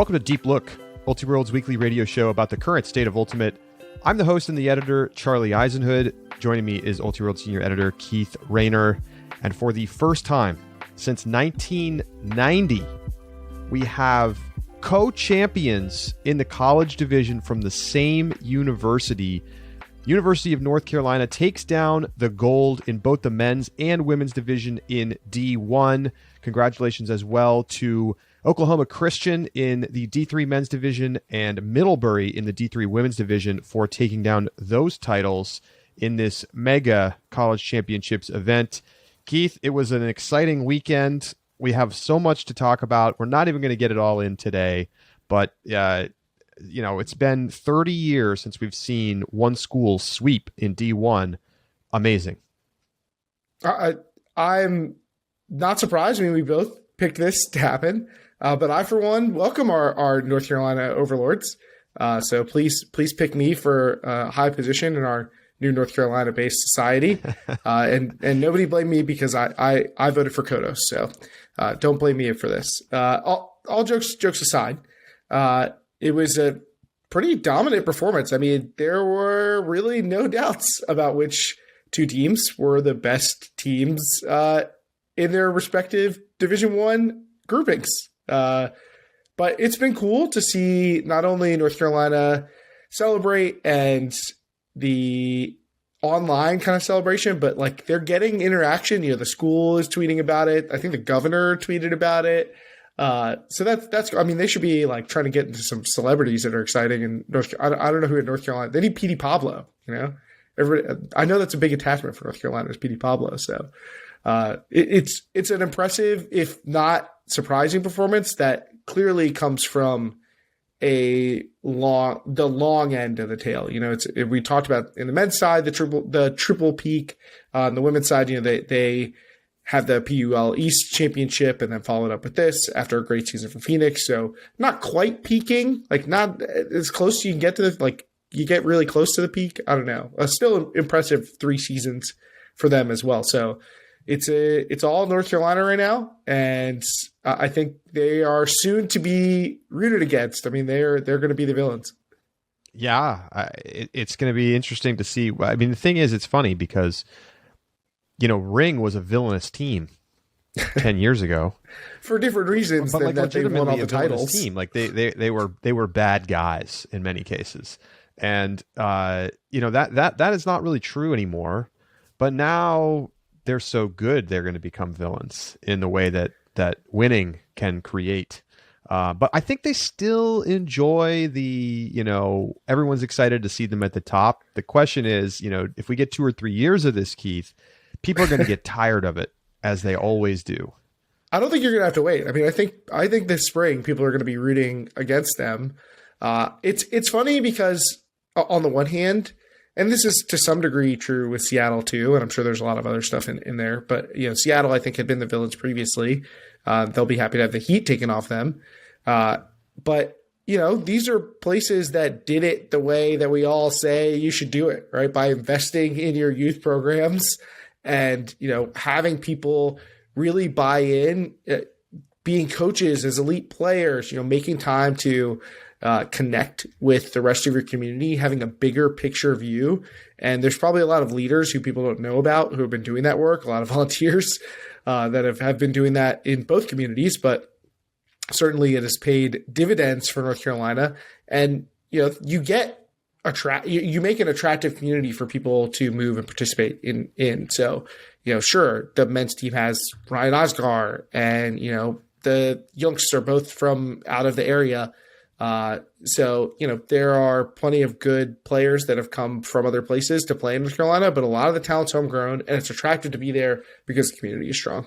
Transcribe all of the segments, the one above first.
Welcome to Deep Look, Ultiworld's weekly radio show about the current state of Ultimate. I'm the host and the editor, Charlie Eisenhood. Joining me is Ultiworld senior editor Keith Raynor. And for the first time since 1990, we have co-champions in the college division from the same university. University of North Carolina takes down the gold in both the men's and women's division in D1. Congratulations as well to Oklahoma Christian in the D3 men's division and Middlebury in the D3 women's division for taking down those titles in this mega college championships event. Keith, it was an exciting weekend. We have so much to talk about. We're not even going to get it all in today, but it's been 30 years since we've seen one school sweep in D1. Amazing. I'm not surprised. I mean, we both picked this to happen. But I, for one, welcome our North Carolina overlords. So please pick me for a high position in our new North Carolina-based society. And nobody blame me because I voted for Kodos. So don't blame me for this. All jokes aside, it was a pretty dominant performance. I mean, there were really no doubts about which two teams were the best teams in their respective Division I groupings. But it's been cool to see not only North Carolina celebrate and the online kind of celebration, but like they're getting interaction. You know, the school is tweeting about it. I think the governor tweeted about it. So that's, I mean, they should be like trying to get into some celebrities that are exciting in I don't know who in North Carolina. They need Petey Pablo, you know, I know that's a big attachment for North Carolina is Petey Pablo. So, it's an impressive, if not surprising performance that clearly comes from the long end of the tail. You know, we talked about in the men's side, the triple peak. On the women's side, you know, they have the PUL East Championship and then followed up with this after a great season for Phoenix. So not quite peaking, like not as close as you can get to you get really close to the peak. I don't know. Still impressive 3 seasons for them as well. So it's all North Carolina right now, and I think they are soon to be rooted against. I mean, they're going to be the villains. Yeah, it's going to be interesting to see. I mean, the thing is, it's funny because, you know, Ring was a villainous team 10 years ago for different reasons, but than that they won all the titles. Team. Like they were bad guys in many cases, and that is not really true anymore. But now they're so good, they're going to become villains in the way that winning can create. But I think they still enjoy everyone's excited to see them at the top. The question is, if we get 2 or 3 years of this, Keith, people are going to get tired of it, as they always do. I don't think you're going to have to wait. I mean, I think this spring people are going to be rooting against them. It's funny because on the one hand, and this is to some degree true with Seattle too, and I'm sure there's a lot of other stuff in there. But Seattle, I think, had been the villains previously. They'll be happy to have the heat taken off them. But these are places that did it the way that we all say you should do it, right? By investing in your youth programs and having people really buy in, being coaches as elite players, making time to connect with the rest of your community, having a bigger picture view. And there's probably a lot of leaders who people don't know about who have been doing that work, a lot of volunteers that have been doing that in both communities, but certainly it has paid dividends for North Carolina. And, you make an attractive community for people to move and participate in. So, sure, the men's team has Ryan Osgar and, the Juengsts are both from out of the area. So, there are plenty of good players that have come from other places to play in North Carolina, but a lot of the talent's homegrown, and it's attractive to be there because the community is strong.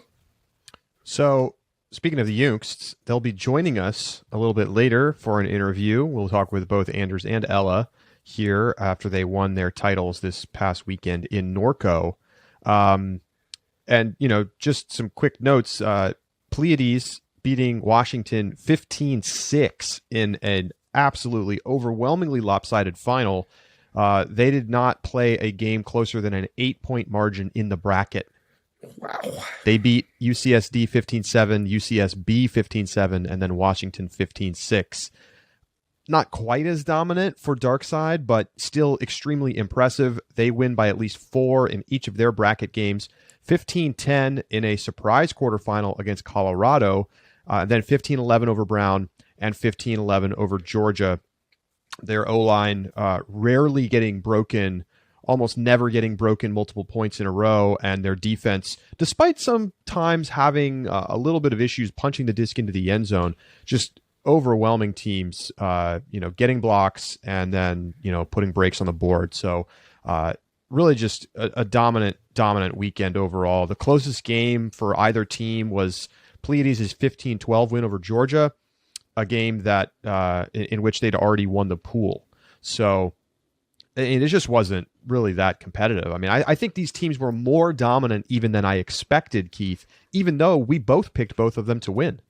So, speaking of the Juengsts, they'll be joining us a little bit later for an interview. We'll talk with both Anders and Ella here after they won their titles this past weekend in Norco. And, just some quick notes, Pleiades beating Washington 15-6 in an absolutely overwhelmingly lopsided final. They did not play a game closer than an 8-point margin in the bracket Wow. They beat UCSD 15-7, UCSB 15-7, and then Washington 15-6. Not quite as dominant for Darkside, but still extremely impressive. They win by at least 4 in each of their bracket games. 15-10 in a surprise quarterfinal against Colorado, then 15-11 over Brown, and 15-11 over Georgia. Their O-line rarely getting broken, almost never getting broken multiple points in a row, and their defense, despite sometimes having a little bit of issues punching the disc into the end zone, just overwhelming teams, getting blocks and then, putting breaks on the board. So really just a dominant weekend overall. The closest game for either team was Pleiades' 15-12 win over Georgia, a game that in which they'd already won the pool. So it just wasn't really that competitive. I mean, I think these teams were more dominant even than I expected, Keith, even though we both picked both of them to win.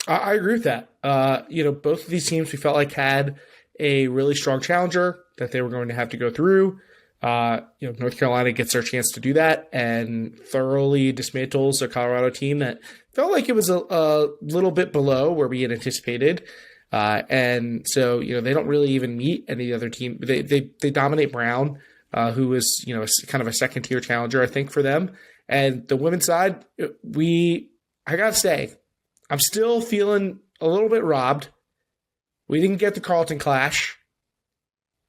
I agree with that. Both of these teams we felt like had a really strong challenger that they were going to have to go through. North Carolina gets their chance to do that and thoroughly dismantles a Colorado team that felt like it was a little bit below where we had anticipated. And so, they don't really even meet any other team. They dominate Brown, who was, kind of a second tier challenger, I think, for them. And the women's side, I gotta say, I'm still feeling a little bit robbed. We didn't get the Carleton clash.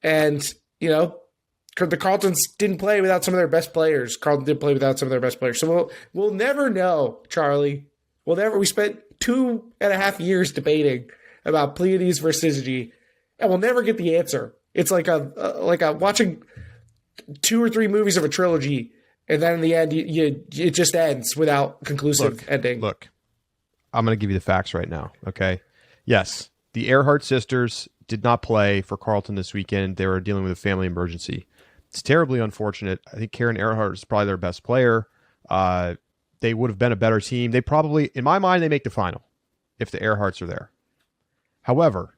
And, the Carletons didn't play without some of their best players. Carleton did play without some of their best players. So we'll never know, Charlie. We spent 2.5 years debating about Pleiades versus Syzygy, and we'll never get the answer. It's like a watching 2 or 3 movies of a trilogy, and then in the end, it just ends without conclusive ending. Look, I'm going to give you the facts right now, okay? Yes, the Earhart sisters did not play for Carleton this weekend. They were dealing with a family emergency. It's terribly unfortunate. I think Karen Earhart is probably their best player. They would have been a better team. They probably, in my mind, they make the final if the Earharts are there. However,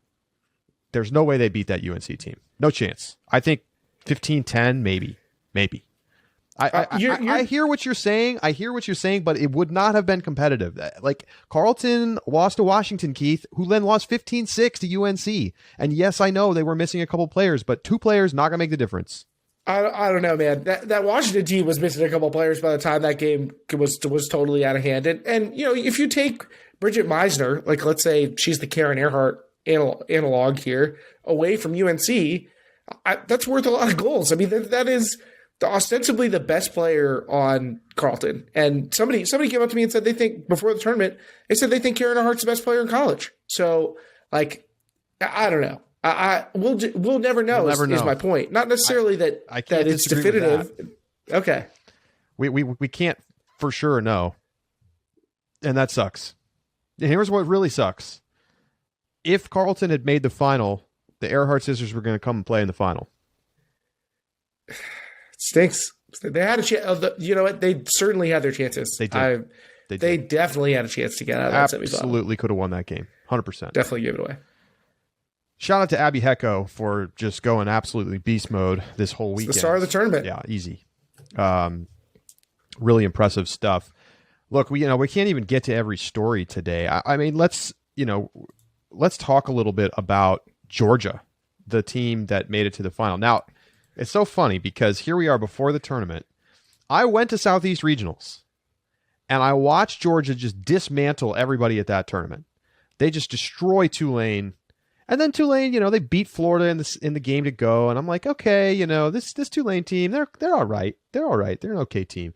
there's no way they beat that UNC team. No chance. I think 15-10, maybe. I hear what you're saying. But it would not have been competitive. Like, Carleton lost to Washington, Keith, who then lost 15-6 to UNC. And yes, I know they were missing a couple players, but 2 players not going to make the difference. I don't know, man. That Washington team was missing a couple players by the time that game was totally out of hand. And if you take Bridget Meisner, like, let's say she's the Karen Earhart analog here, away from UNC, that's worth a lot of goals. I mean, that is ostensibly the best player on Carleton. And somebody came up to me and said they think, before the tournament, they think Karen Earhart's the best player in college. So, like, I don't know. We'll never know. Is my point. Not necessarily that it's definitive. Okay. We can't for sure know. And that sucks. And here's what really sucks. If Carleton had made the final, the Earhart sisters were going to come and play in the final. It stinks. They had a chance. You know what? They certainly had their chances. They did. They definitely had a chance to get out of that semifinal. Absolutely could have won that game. 100%. Definitely gave it away. Shout out to Abby Hecko for just going absolutely beast mode this whole weekend. It's the star of the tournament. Yeah, easy. Really impressive stuff. Look, we can't even get to every story today. I mean, let's talk a little bit about Georgia, the team that made it to the final. Now, it's so funny because here we are before the tournament. I went to Southeast Regionals, and I watched Georgia just dismantle everybody at that tournament. They just destroy Tulane. And then Tulane, they beat Florida in the game to go, and I'm like, okay, this Tulane team, they're all right. They're all right. They're an okay team.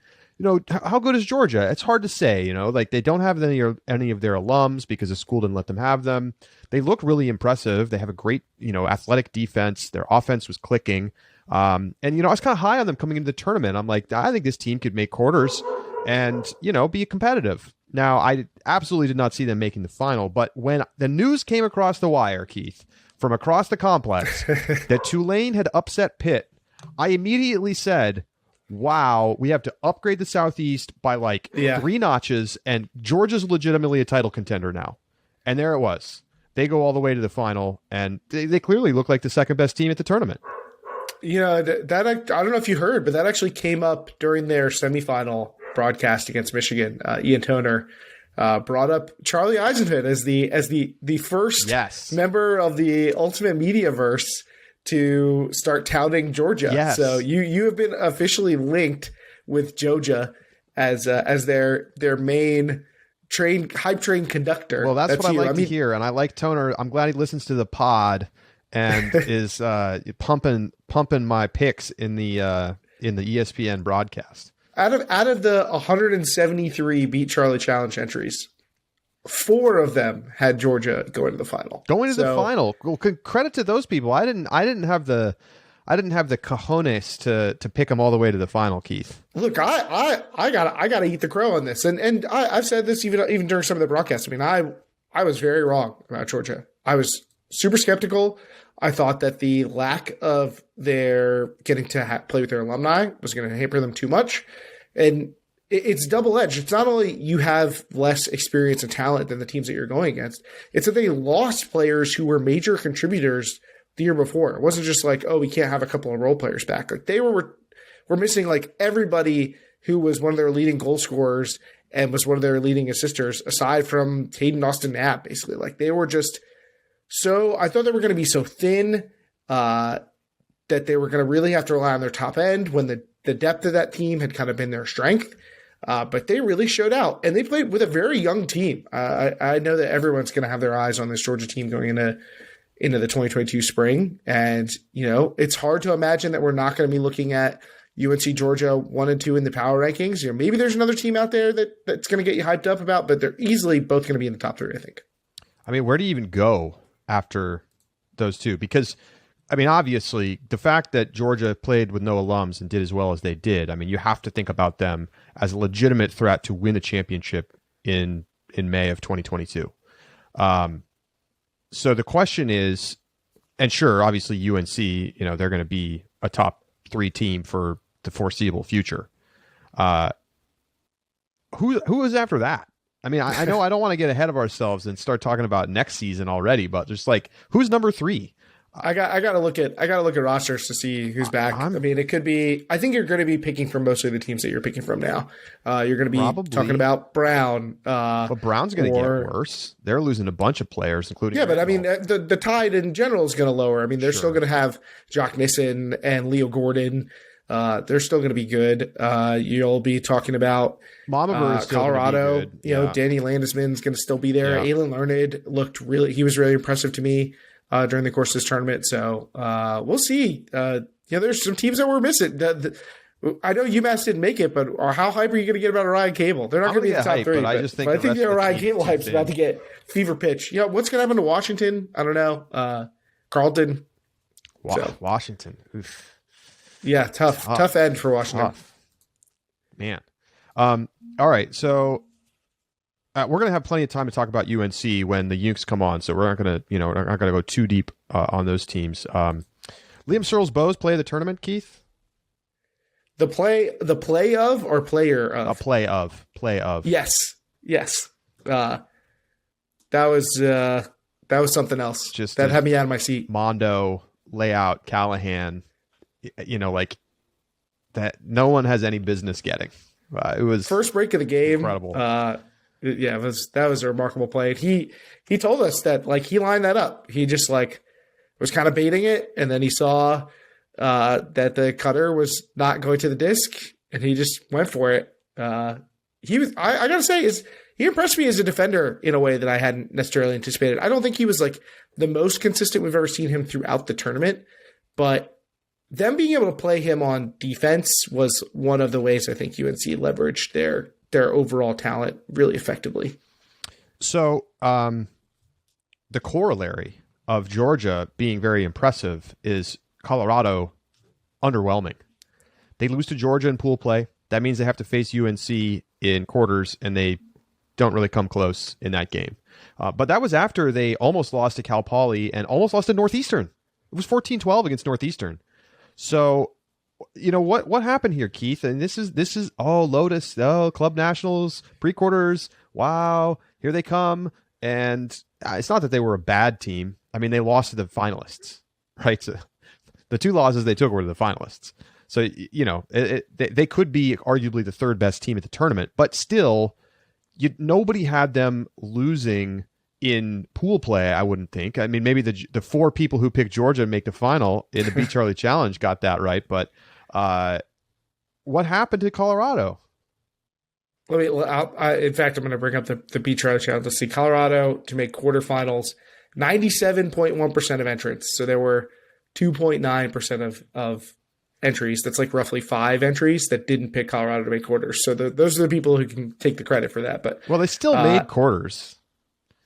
How good is Georgia? It's hard to say. Like, they don't have any of their alums because the school didn't let them have them. They look really impressive. They have a great, athletic defense. Their offense was clicking. And I was kind of high on them coming into the tournament. I'm like, I think this team could make quarters and, be competitive. Now, I absolutely did not see them making the final, but when the news came across the wire, Keith, from across the complex, that Tulane had upset Pitt, I immediately said, wow, we have to upgrade the Southeast by 3 notches, and Georgia's legitimately a title contender now. And there it was. They go all the way to the final, and they clearly look like the second best team at the tournament. That I don't know if you heard, but that actually came up during their semifinal broadcast against Michigan, Ian Toner, brought up Charlie Eisenhood as the first member of the Ultimate Mediaverse to start touting Georgia. Yes. So you have been officially linked with Georgia as their main hype train conductor. Well, that's what I like to hear, and I like Toner. I'm glad he listens to the pod and is pumping my picks in the ESPN broadcast. Out of the 173 Beat Charlie Challenge entries, 4 of them had Georgia going to the final. Going to the final. Well, credit to those people. I didn't have the cojones to pick them all the way to the final, Keith. Look, I gotta eat the crow on this, and I've said this even during some of the broadcasts. I mean, I was very wrong about Georgia. I was super skeptical. I thought that the lack of their getting to play with their alumni was going to hamper them too much, and it's double-edged. It's not only you have less experience and talent than the teams that you're going against, it's that they lost players who were major contributors the year before. It wasn't just like, oh, we can't have a couple of role players back. Like they were missing like everybody who was one of their leading goal scorers and was one of their leading assisters, aside from Hayden Austin Knapp, basically. Like they were just so, I thought they were going to be so thin that they were going to really have to rely on their top end when the depth of that team had kind of been their strength. But they really showed out, and they played with a very young team. I know that everyone's going to have their eyes on this Georgia team going into the 2022 spring. And, it's hard to imagine that we're not going to be looking at UNC Georgia 1 and 2 in the power rankings. Maybe there's another team out there that's going to get you hyped up about, but they're easily both going to be in the top 3, I think. I mean, where do you even go after those two? Because, I mean, obviously, the fact that Georgia played with no alums and did as well as they did, I mean, you have to think about them as a legitimate threat to win a championship in May of 2022. So the question is, and sure, obviously UNC, they're going to be a top 3 team for the foreseeable future. Who is after that? I mean, I know I don't want to get ahead of ourselves and start talking about next season already, but just like, who's number 3? I gotta look at rosters to see who's back. I mean, it could be. I think you're going to be picking from mostly the teams that you're picking from now. You're going to be talking about Brown. But Brown's going to get worse. They're losing a bunch of players, including. Yeah, but I mean, the Tide in general is going to lower. I mean, they're still going to have Jock Nissen and Leo Gordon. They're still going to be good. You'll be talking about Colorado. Danny Landisman's going to still be there. Yeah. Aylin Learned he was really impressive to me during the course of this tournament. So we'll see. There's some teams that we're missing. I know UMass didn't make it, but how hype are you going to get about Orion Cable? They're not going to be in the top 3. But I think the Orion Cable hype's about to get fever pitch. What's going to happen to Washington? I don't know. Carleton. Washington. Oof. Yeah, tough end for Washington. Man. All right, so we're going to have plenty of time to talk about UNC when the Yuks come on, so we're not going to go too deep on those teams. Liam Searles Bowes play of the tournament, Keith? The play of or player of? A play of. Yes. That was something else. Just that had me out of my seat. Mondo, layout, Callahan, like that no one has any business getting. It was first break of the game. Incredible. That was a remarkable play. He told us that he lined that up. He just was kind of baiting it, and then he saw that the cutter was not going to the disc, and he just went for it. I gotta say, he impressed me as a defender in a way that I hadn't necessarily anticipated. I don't think he was the most consistent we've ever seen him throughout the tournament, but them being able to play him on defense was one of the ways I think UNC leveraged their overall talent really effectively. So the corollary of Georgia being very impressive is Colorado underwhelming. They lose to Georgia in pool play. That means they have to face UNC in quarters, and they don't really come close in that game. But that was after they almost lost to Cal Poly and almost lost to Northeastern. It was 14-12 against Northeastern. So, what happened here, Keith? And this is Lotus, Club Nationals, pre-quarters. Wow, here they come. And it's not that they were a bad team. I mean, they lost to the finalists, right? So the 2 losses they took were to the finalists. So, they could be arguably the third best team at the tournament, but still, nobody had them losing in pool play, I wouldn't think. I mean, maybe the four people who picked Georgia to make the final in the Beat Charlie Challenge got that right, but what happened to Colorado? In fact, I'm going to bring up the Beat Charlie Challenge. Let's see, Colorado to make quarterfinals, 97.1% of entrants. So there were 2.9% of entries. That's like roughly 5 entries that didn't pick Colorado to make quarters. So those are the people who can take the credit for that. But well, they still made quarters.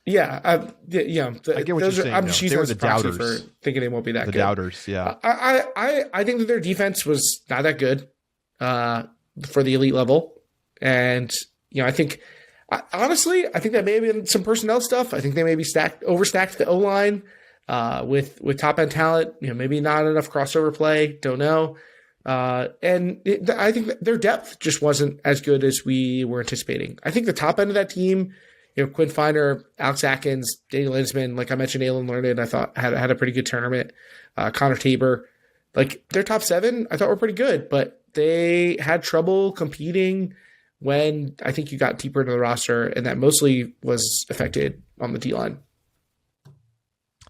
Yeah, I get what you're saying. I'm just using the doubters for thinking they won't be that good. The doubters, yeah. I think that their defense was not that good for the elite level, and I think honestly, I think that may have been some personnel stuff. I think they maybe overstacked the O-line with top end talent. Maybe not enough crossover play. Don't know. I think that their depth just wasn't as good as we were anticipating. I think the top end of that team, Quinn Finer, Alex Atkins, Daniel Linsman, like I mentioned, Ella and Learned, I thought had a pretty good tournament. Connor Tabor, like their top 7, I thought were pretty good, but they had trouble competing when I think you got deeper into the roster, and that mostly was affected on the D-line.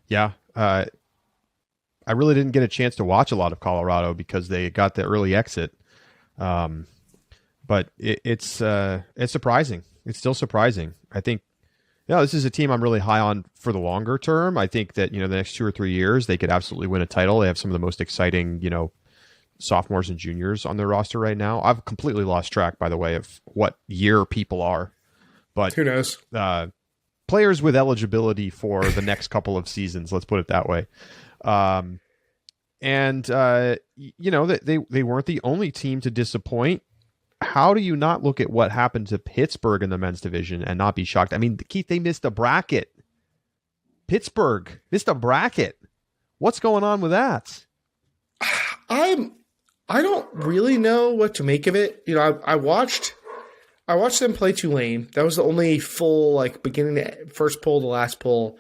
Yeah. I really didn't get a chance to watch a lot of Colorado because they got the early exit. But it's surprising. It's still surprising. I think, this is a team I'm really high on for the longer term. I think that, the next 2 or 3 years, they could absolutely win a title. They have some of the most exciting, sophomores and juniors on their roster right now. I've completely lost track, by the way, of what year people are. But who knows? Players with eligibility for the next couple of seasons, let's put it that way. They weren't the only team to disappoint. How do you not look at what happened to Pittsburgh in the men's division and not be shocked? I mean, Keith, they missed a bracket. Pittsburgh missed a bracket. What's going on with that? I don't really know what to make of it. I watched them play Tulane. That was the only full beginning to first pull to last pull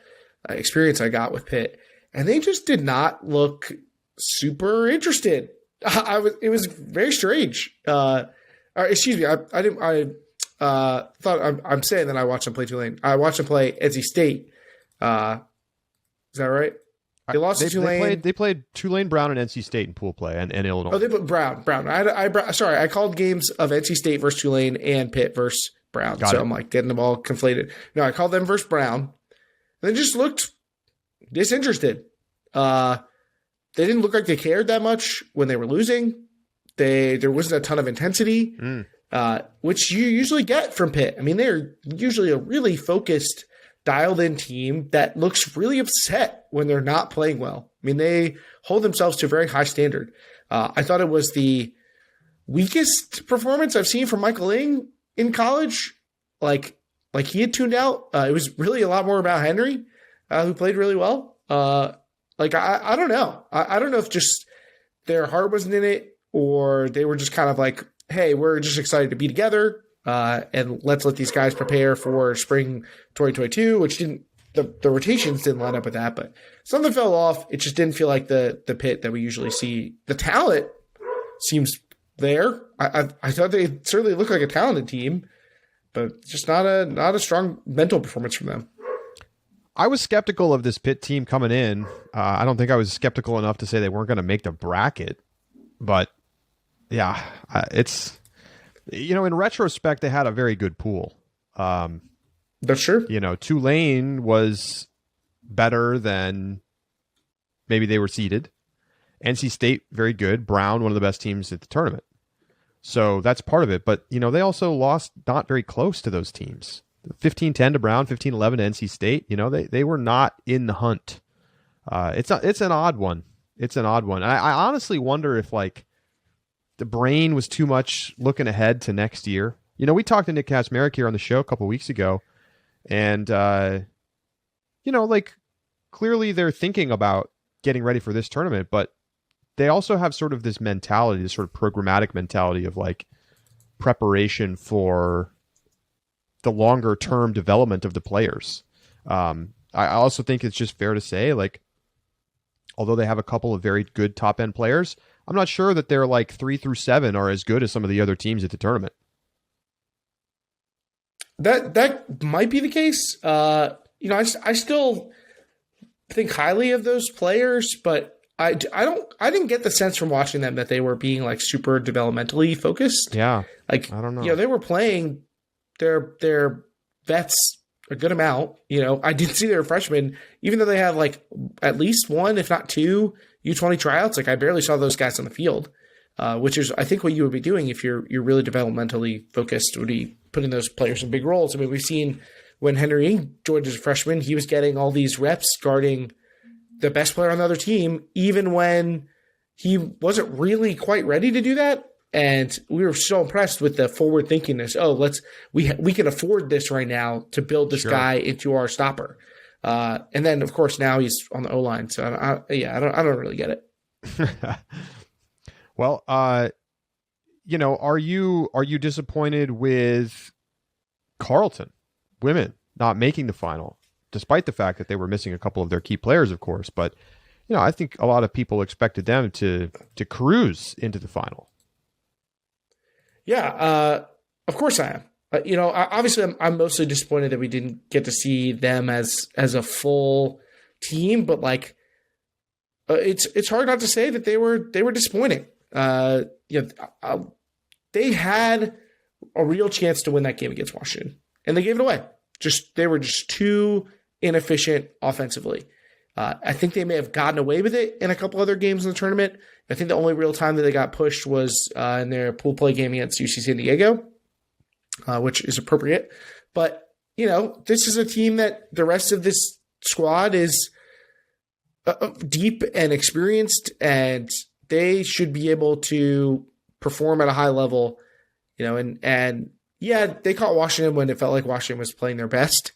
experience I got with Pitt, and they just did not look super interested. It was very strange. Excuse me. I'm saying that I watched them play Tulane. I watched them play NC State. Is that right? They lost to Tulane. They played Tulane, Brown, and NC State in pool play, and Illinois. Oh, they put Brown. I called games of NC State versus Tulane and Pitt versus Brown. I'm getting them all conflated. No, I called them versus Brown. And they just looked disinterested. They didn't look like they cared that much when they were losing. There wasn't a ton of intensity, which you usually get from Pitt. I mean, they're usually a really focused, dialed-in team that looks really upset when they're not playing well. I mean, they hold themselves to a very high standard. I thought it was the weakest performance I've seen from Michael Ing in college. Like he had tuned out. It was really a lot more about Henry, who played really well. I don't know. I don't know if just their heart wasn't in it, or they were just kind of like, hey, we're just excited to be together, and let's let these guys prepare for spring 2022, which the rotations didn't line up with that, but something fell off. It just didn't feel like the Pitt that we usually see. The talent seems there. I thought they certainly looked like a talented team, but just not a strong mental performance from them. I was skeptical of this Pitt team coming in. I don't think I was skeptical enough to say they weren't going to make the bracket, but yeah, it's, in retrospect, they had a very good pool. That's true. Tulane was better than maybe they were seeded. NC State, very good. Brown, one of the best teams at the tournament. So that's part of it. But, they also lost not very close to those teams. 15-10 to Brown, 15-11 to NC State. They were not in the hunt. It's an odd one. It's an odd one. I honestly wonder if, the brain was too much looking ahead to next year. We talked to Nick Kacmarek here on the show a couple weeks ago, and, clearly they're thinking about getting ready for this tournament, but they also have sort of this mentality, this sort of programmatic mentality of preparation for the longer term development of the players. I also think it's just fair to say, although they have a couple of very good top end players, I'm not sure that they're like 3 through 7 are as good as some of the other teams at the tournament. That might be the case. I still think highly of those players, but I didn't get the sense from watching them that they were being like super developmentally focused. Yeah. Like, I don't know. They were playing their vets a good amount. I did see their freshmen, even though they have like at least one, if not two U20 tryouts. Like I barely saw those guys on the field, which is, I think, what you would be doing if you're really developmentally focused, would be putting those players in big roles. I mean, we've seen when Henry Ing joined as a freshman, he was getting all these reps guarding the best player on the other team, even when he wasn't really quite ready to do that. And we were so impressed with the forward thinkingness. Oh, we can afford this right now to build this guy into our stopper. And then of course now he's on the O-line. So I don't really get it. Well, are you disappointed with Carleton women not making the final, despite the fact that they were missing a couple of their key players, of course? But I think a lot of people expected them to cruise into the final. Yeah, of course I am. Obviously I'm mostly disappointed that we didn't get to see them as a full team, but like it's hard not to say that they were disappointing. They had a real chance to win that game against Washington, and they gave it away. They were just too inefficient offensively. I think they may have gotten away with it in a couple other games in the tournament. I think the only real time that they got pushed was in their pool play game against UC San Diego, which is appropriate. But, this is a team that the rest of this squad is deep and experienced, and they should be able to perform at a high level, and yeah, they caught Washington when it felt like Washington was playing their best,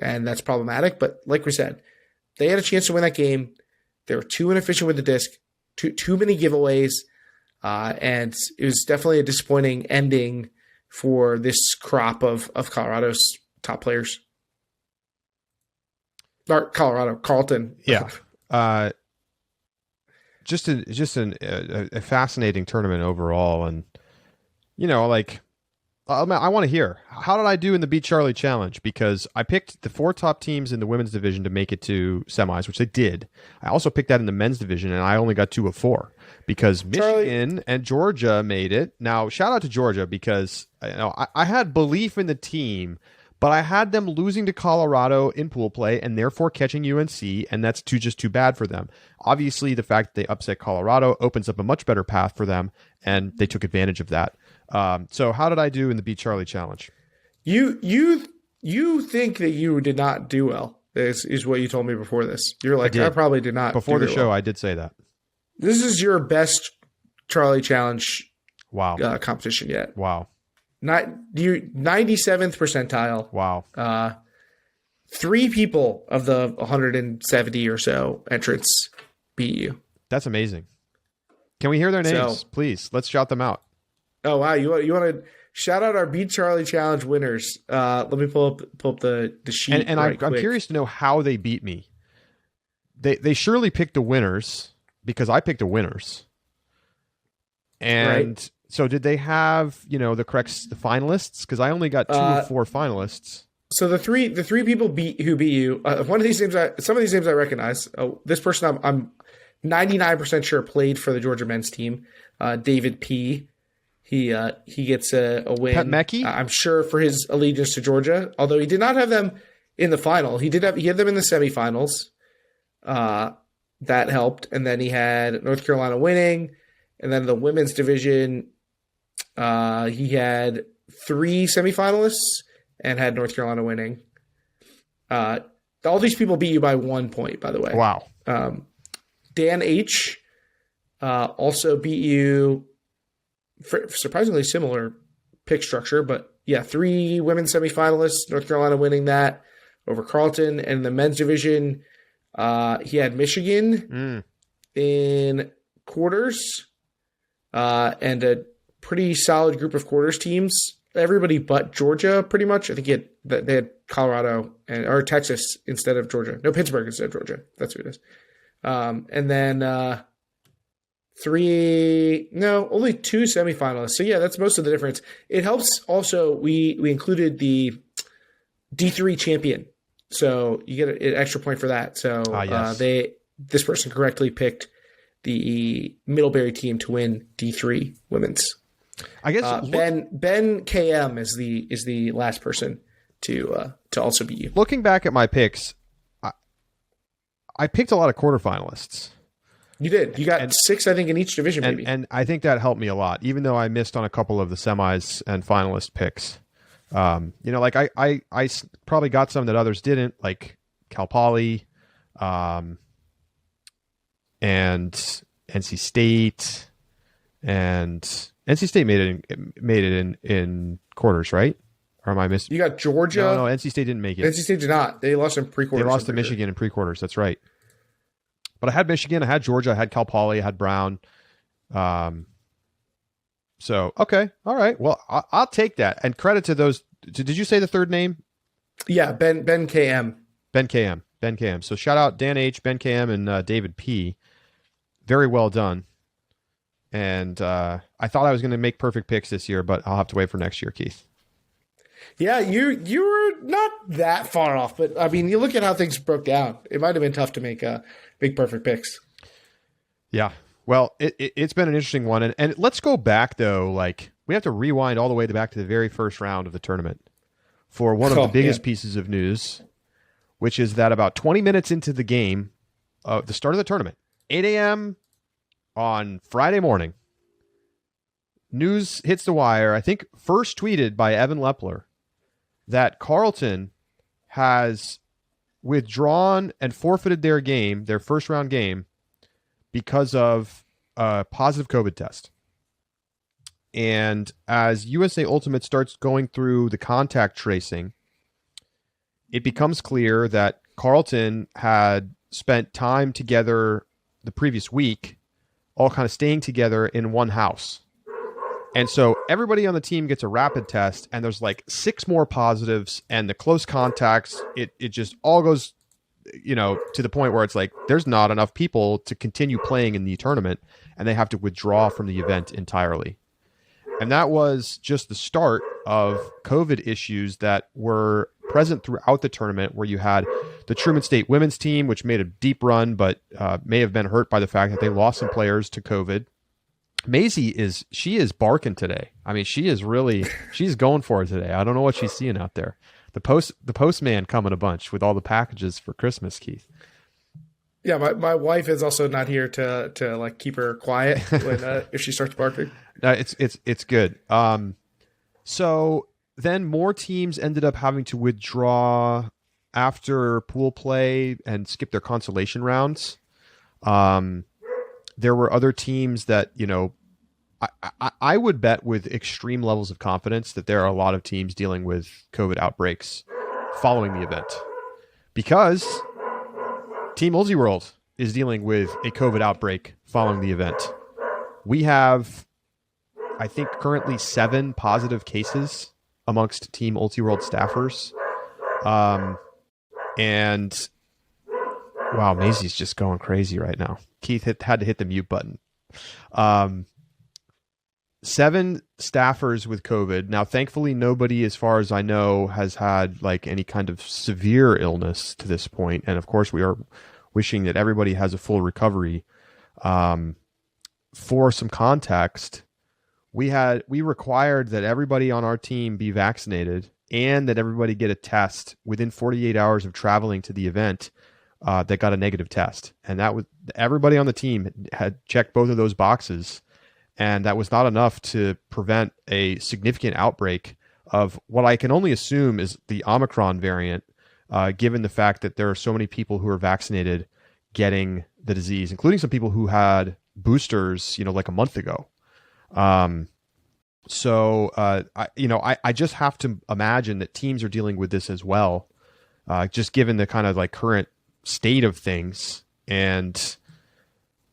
and that's problematic. But like we said, they had a chance to win that game. They were too inefficient with the disc, too many giveaways, and it was definitely a disappointing ending for this crop of Colorado's top players. Not Colorado, Carleton. Yeah. Just a fascinating tournament overall. And, I want to hear, how did I do in the Beat Charlie Challenge? Because I picked the 4 top teams in the women's division to make it to semis, which they did. I also picked that in the men's division, and I only got 2 of 4 because Michigan and Georgia made it. Now, shout out to Georgia because I had belief in the team, but I had them losing to Colorado in pool play and therefore catching UNC, and that's just too bad for them. Obviously, the fact that they upset Colorado opens up a much better path for them, and they took advantage of that. So how did I do in the Beat Charlie Challenge? You think that you did not do well, is what you told me before this. You're like, I probably did not. Before the show, well. I did say that. This is your best Charlie Challenge competition yet. Wow. 97th percentile. Wow. 3 people of the 170 or so entrants beat you. That's amazing. Can we hear their names, please? Let's shout them out. Oh, wow. You want to shout out our Beat Charlie Challenge winners. Let me pull up the sheet. And I'm curious to know how they beat me. They surely picked the winners because I picked the winners. And so did they have, the finalists? Because I only got 2 of 4 finalists. So the three people who beat you, one of these names, some of these names I recognize. This person I'm 99% sure played for the Georgia men's team. David P. He gets a win. Pat Mecki? I'm sure for his allegiance to Georgia, although he did not have them in the final. He had them in the semifinals. That helped, and then he had North Carolina winning, and then the women's division, he had 3 semifinalists and had North Carolina winning. All these people beat you by 1 point, by the way. Wow. Dan H. Also beat you. Surprisingly similar pick structure, but yeah, 3 women's semifinalists, North Carolina winning that over Carleton. And in the men's division, he had Michigan in quarters, and a pretty solid group of quarters teams. Everybody but Georgia, pretty much. I think they had Colorado or Texas instead of Georgia. No, Pittsburgh instead of Georgia. That's who it is. And then only 2 semifinalists. So yeah, that's most of the difference. It helps also, we included the D3 champion. So you get an extra point for that. So yes. this person correctly picked the Middlebury team to win D3 women's. I guess Ben KM is the last person to also beat you. Looking back at my picks, I picked a lot of quarterfinalists. You did. You got 6, I think, in each division, maybe. And I think that helped me a lot, even though I missed on a couple of the semis and finalist picks. Like I probably got some that others didn't, like Cal Poly, and NC State, and NC State made it in quarters, right? Or am I missing? You got Georgia. No, NC State didn't make it. NC State did not. They lost in pre-quarters. They lost to Michigan in pre-quarters. That's right. But I had Michigan, I had Georgia, I had Cal Poly, I had Brown. So, okay. All right. Well, I'll take that. And credit to those. Did you say the third name? Yeah, Ben KM. Ben KM. So shout out Dan H, Ben KM, and David P. Very well done. And I thought I was going to make perfect picks this year, but I'll have to wait for next year, Keith. Yeah, you were not that far off, but I mean, you look at how things broke down. It might have been tough to make big perfect picks. Yeah. Well, it's been an interesting one. And let's go back, though. Like, we have to rewind all the way back to the very first round of the tournament for one of the biggest pieces of news, which is that about 20 minutes into the game, the start of the tournament, 8 a.m. on Friday morning, news hits the wire, I think first tweeted by Evan Lepler, that Carleton has withdrawn and forfeited their game, their first round game, because of a positive COVID test. And as USA Ultimate starts going through the contact tracing, it becomes clear that Carleton had spent time together the previous week, all kind of staying together in one house. And so everybody on the team gets a rapid test, and there's like 6 more positives, and the close contacts, it just all goes, to the point where it's like there's not enough people to continue playing in the tournament, and they have to withdraw from the event entirely. And that was just the start of COVID issues that were present throughout the tournament, where you had the Truman State women's team, which made a deep run, but may have been hurt by the fact that they lost some players to COVID. Maisie is barking today. I mean, she's going for it today. I don't know what she's seeing out there. The postman coming a bunch with all the packages for Christmas, Keith. Yeah, my wife is also not here to like keep her quiet when if she starts barking. It's good. So then more teams ended up having to withdraw after pool play and skip their consolation rounds. There were other teams that, I would bet with extreme levels of confidence that there are a lot of teams dealing with COVID outbreaks following the event, because Team Ultiworld is dealing with a COVID outbreak following the event. We have, I think, currently 7 positive cases amongst Team Ultiworld staffers. And wow, Maisie's just going crazy right now. Keith had to hit the mute button. 7 staffers with COVID. Now, thankfully, nobody, as far as I know, has had like any kind of severe illness to this point. And of course, we are wishing that everybody has a full recovery. For some context, we required that everybody on our team be vaccinated and that everybody get a test within 48 hours of traveling to the event that got a negative test. And that was everybody on the team had checked both of those boxes. And that was not enough to prevent a significant outbreak of what I can only assume is the Omicron variant, given the fact that there are so many people who are vaccinated getting the disease, including some people who had boosters, like a month ago. I just have to imagine that teams are dealing with this as well, just given the kind of like current state of things. And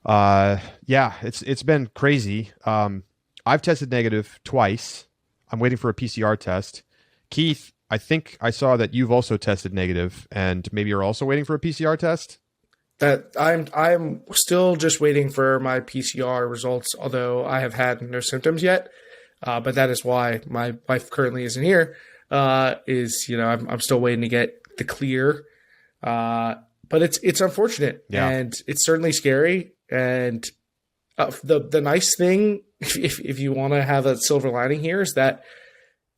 it's been crazy. I've tested negative twice. I'm waiting for a PCR test. Keith, I think I saw that you've also tested negative, and maybe you're also waiting for a PCR test. that I'm still just waiting for my PCR results, although I have had no symptoms yet. But that is why my wife currently isn't here. I'm still waiting to get the clear. But it's unfortunate, and it's certainly scary. And the nice thing, if you want to have a silver lining here, is that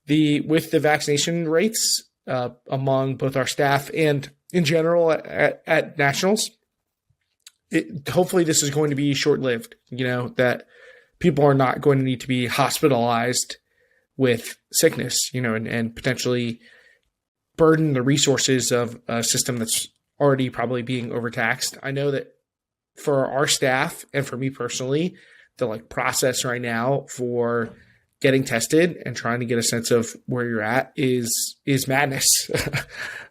with the vaccination rates among both our staff and in general at nationals, hopefully this is going to be short-lived. That people are not going to need to be hospitalized with sickness, and potentially burden the resources of a system that's already probably being overtaxed. I know that for our staff and for me personally, the process right now for getting tested and trying to get a sense of where you're at is madness.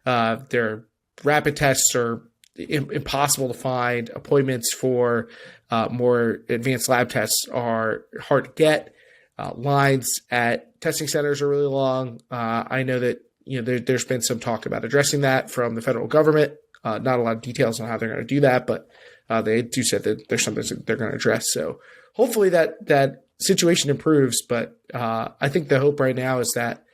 Their rapid tests are impossible to find. Appointments for more advanced lab tests are hard to get. Lines at testing centers are really long. I know that there's been some talk about addressing that from the federal government. Not a lot of details on how they're going to do that, but they do say that there's something that they're going to address. So hopefully that situation improves. But I think the hope right now is that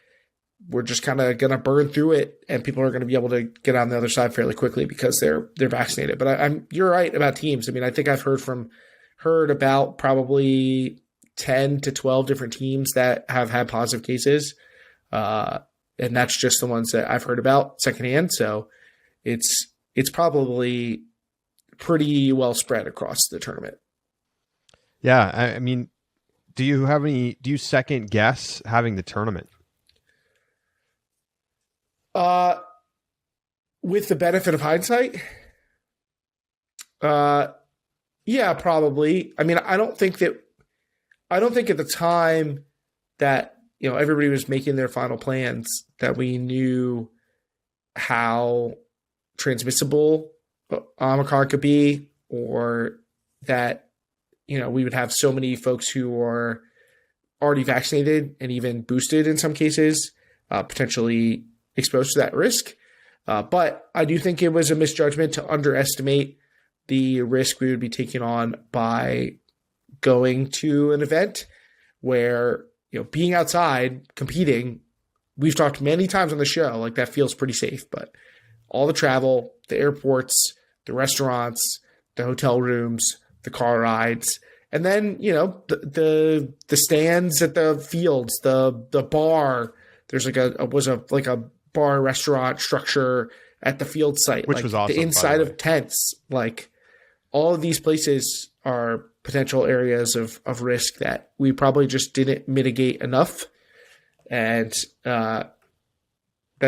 we're just kind of going to burn through it, and people are going to be able to get on the other side fairly quickly because they're vaccinated. But you're right about teams. I mean, I think I've heard about probably 10 to 12 different teams that have had positive cases. And that's just the ones that I've heard about secondhand. So it's probably pretty well spread across the tournament. Yeah. I mean, do you second guess having the tournament? With the benefit of hindsight, yeah, probably. I mean, I don't think at the time that, everybody was making their final plans that we knew how transmissible Omicron could be, or that, we would have so many folks who are already vaccinated and even boosted in some cases, potentially exposed to that risk. But I do think it was a misjudgment to underestimate the risk we would be taking on by going to an event where, being outside, competing, we've talked many times on the show, that feels pretty safe, but all the travel, the airports, the restaurants, the hotel rooms, the car rides, and then, the stands at the fields, the bar, there's a bar restaurant structure at the field site, which was awesome, the inside of tents, all of these places are potential areas of risk that we probably just didn't mitigate enough. And that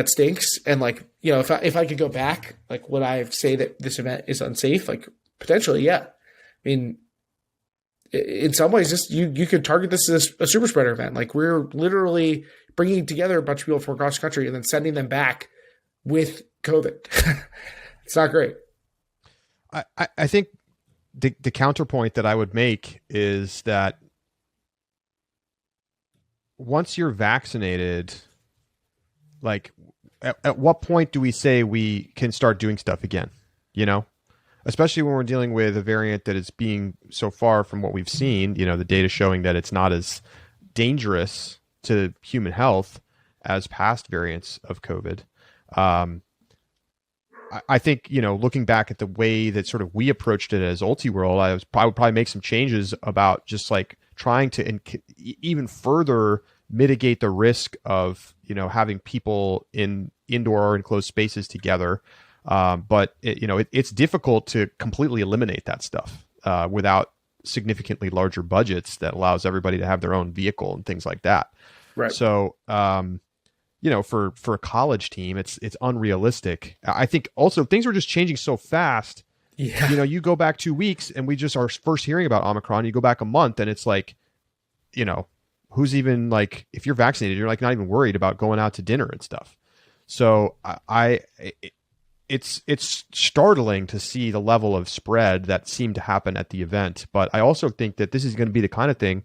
stinks. And if I could go back, would I say that this event is unsafe? Potentially, yeah. I mean, in some ways, you could target this as a super spreader event. We're literally bringing together a bunch of people from across the country and then sending them back with COVID. It's not great. I think the counterpoint that I would make is that once you're vaccinated, at what point do we say we can start doing stuff again? Especially when we're dealing with a variant that is being so far from what we've seen, the data showing that it's not as dangerous to human health as past variants of COVID. I think, looking back at the way that sort of we approached it as Ultiworld, I would probably make some changes about just trying to even further mitigate the risk of, having people in indoor or enclosed spaces together. But it's difficult to completely eliminate that stuff without significantly larger budgets that allows everybody to have their own vehicle and things like that. Right. So, for a college team, it's unrealistic. I think also things are just changing so fast. Yeah. You go back 2 weeks and we just are first hearing about Omicron. You go back a month and it's who's even if you're vaccinated, you're not even worried about going out to dinner and stuff. So it's startling to see the level of spread that seemed to happen at the event. But I also think that this is going to be the kind of thing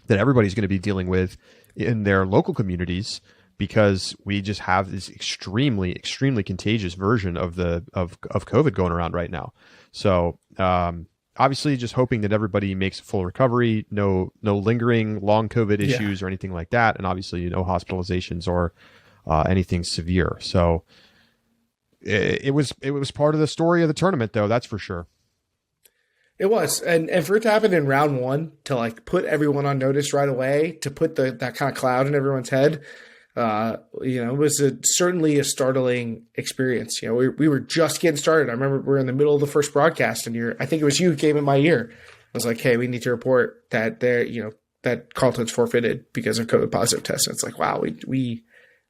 that everybody's going to be dealing with in their local communities, because we just have this extremely, extremely contagious version of COVID going around right now. So obviously just hoping that everybody makes a full recovery, no lingering long COVID issues or anything like that. And obviously no hospitalizations or anything severe. So it was part of the story of the tournament, though. That's for sure. It was, and for it to happen in round one, to like put everyone on notice right away, to put that kind of cloud in everyone's head, it was certainly a startling experience. We were just getting started. I remember we were in the middle of the first broadcast, and I think it was you who came in my ear. I was like, "Hey, we need to report that that Carleton's forfeited because of COVID positive tests." And it's like, wow, we